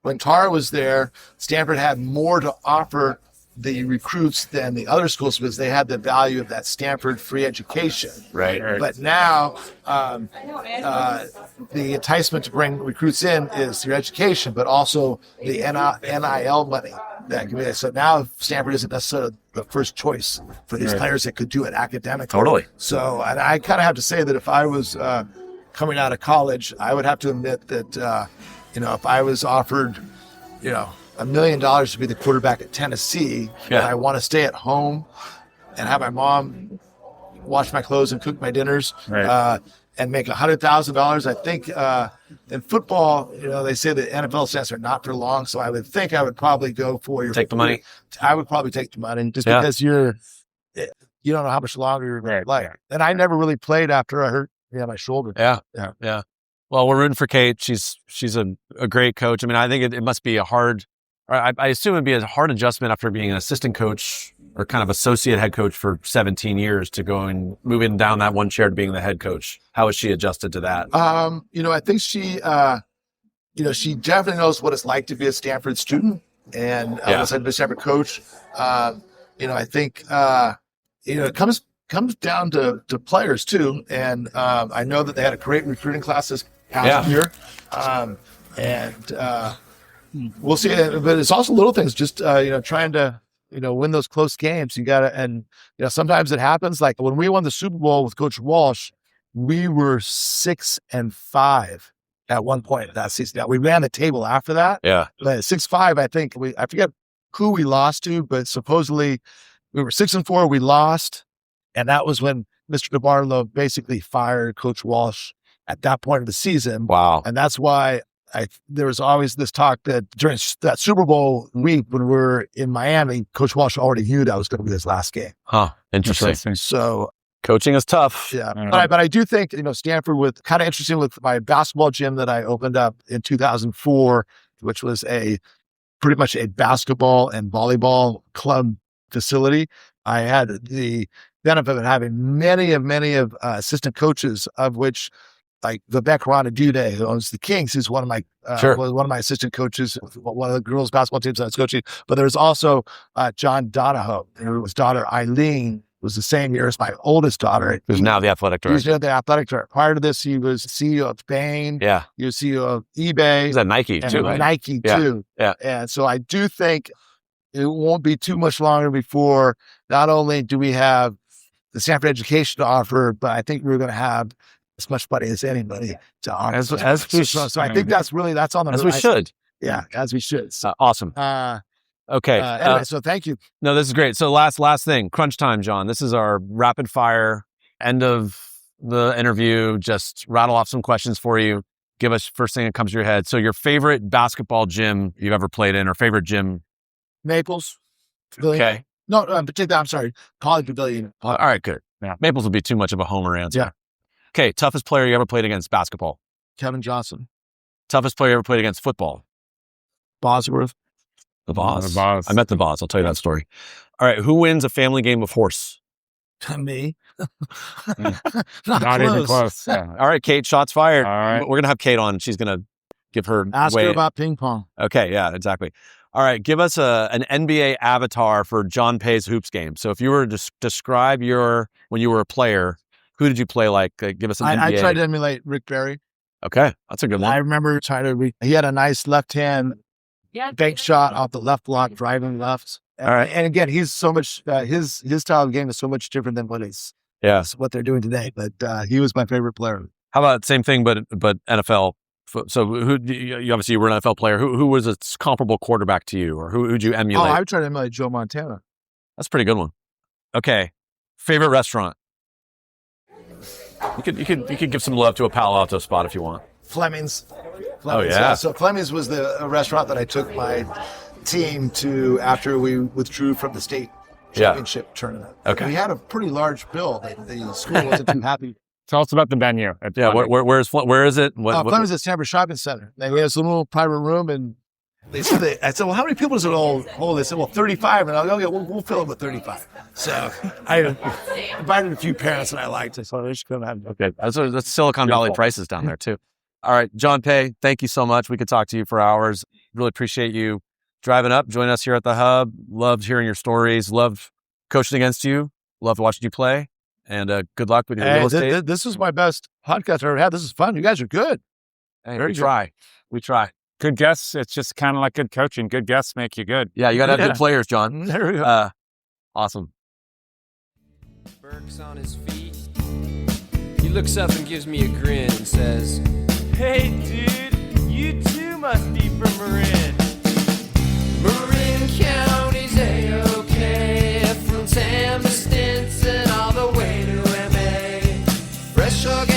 when Tara was there, Stanford had more to offer the recruits than the other schools because they had the value of that Stanford free education. Right. But now the enticement to bring recruits in is your education, but also the NIL money that can be there. So now Stanford isn't necessarily the first choice for these players that could do it academically. Totally. So I kind of have to say that if I was coming out of college, I would have to admit that, if I was offered, $1 million to be the quarterback at Tennessee, and I want to stay at home and have my mom wash my clothes and cook my dinners, and make $100,000. I think in football, they say the NFL stats are not for long, so I would think I would probably go for take the money. I would probably take the money just because you don't know how much longer you're going to play. And I never really played after I hurt my shoulder. Yeah. Well, we're rooting for Kate. She's a great coach. I mean, I think it must be I assume it'd be a hard adjustment after being an assistant coach or kind of associate head coach for 17 years to moving down that one chair to being the head coach. How has she adjusted to that? I think she definitely knows what it's like to be a Stanford student and to be a Stanford coach. I think, it comes down to players too. And I know that they had a great recruiting class this past year. We'll see, but it's also little things, just, trying to, win those close games. You got to, and, sometimes it happens. Like when we won the Super Bowl with Coach Walsh, we were 6-5 at one point that season. Now, we ran the table after that. Yeah. But 6-5, I think I forget who we lost to, but supposedly we were 6-4, we lost. And that was when Mr. DeBartolo basically fired Coach Walsh at that point of the season. Wow. And that's why there was always this talk that during that Super Bowl week when we were in Miami, Coach Walsh already knew that was going to be his last game. Huh. Interesting. So coaching is tough. Yeah. But I do think, Stanford with kind of interesting with my basketball gym that I opened up in 2004, which was pretty much a basketball and volleyball club facility. I had the benefit of having many of assistant coaches, of which like Vivek Ranadive, who owns the Kings, who's one of my was one of my assistant coaches, one of the girls basketball teams I was coaching. But there's also John Donahoe, whose daughter Eileen was the same year as my oldest daughter. Who's now the athletic director. He's now the athletic director. Prior to this, he was CEO of Bain. Yeah. He was CEO of eBay. He's at Nike too, right? Nike too. Yeah. And so I do think it won't be too much longer before not only do we have the Stanford education to offer, but I think we're going to have as much money as anybody to offer. So I think that's on the as we should. Yeah, as we should. So, awesome. Okay. Anyway, so thank you. No, this is great. So last thing, crunch time, John. This is our rapid fire end of the interview. Just rattle off some questions for you. Give us first thing that comes to your head. So your favorite basketball gym you've ever played in, or favorite gym? Maples. Pavilion. Okay. No, particularly, I'm sorry, Poly Pavilion. All right, good. Yeah. Maples would be too much of a homer answer. Yeah. Okay, toughest player you ever played against basketball? Kevin Johnson. Toughest player you ever played against football? Bosworth. The Boss. The Boss. I met the Boss. I'll tell you that story. All right, who wins a family game of horse? Me. Not even close. Yeah. All right, Kate, shots fired. All right. We're going to have Kate on. She's going to give her Ask way. her about ping pong. Okay, yeah, exactly. All right, give us an NBA avatar for John Paye's hoops game. So if you were to describe when you were a player, who did you play like? Give us an NBA. I tried to emulate Rick Barry. Okay, that's a good one. I remember trying to he had a nice left-hand bank shot off the left block, driving left. All right. And again, he's so much, his style of game is so much different than what they're doing today. But he was my favorite player. How about same thing, but NFL? So who you obviously you were an NFL player. Who was a comparable quarterback to you, or who'd you emulate? Oh, I would try to emulate Joe Montana. That's a pretty good one. Okay, favorite restaurant. You could give some love to a Palo Alto spot if you want. Fleming's. Oh yeah. So Fleming's was a restaurant that I took my team to after we withdrew from the state championship tournament. Okay. We had a pretty large bill that the school wasn't too happy. Tell us about the venue. Yeah, where is it? Fleming's at Stanford Shopping Center. And we had this little private room, and I said, well, how many people does it hold? They said, well, 35. And I go, okay, we'll fill it with 35. So I invited a few parents that I liked. So they should come have. Okay, that's Silicon Valley prices down there too. All right, John Paye, thank you so much. We could talk to you for hours. Really appreciate you driving up, joining us here at the Hub. Loved hearing your stories. Loved coaching against you. Loved watching you play. And good luck with your real estate. This is my best podcast I've ever had. This is fun. You guys are good. Hey, we try. Good guests. It's just kind of like good coaching. Good guests make you good. Yeah, you got to have good players, John. There we go. Awesome. Burke's on his feet. He looks up and gives me a grin and says, Hey, dude, you too must be from Marin. Marin County's A-OK, from Tam to Stinson all the way to MA. Fresh organic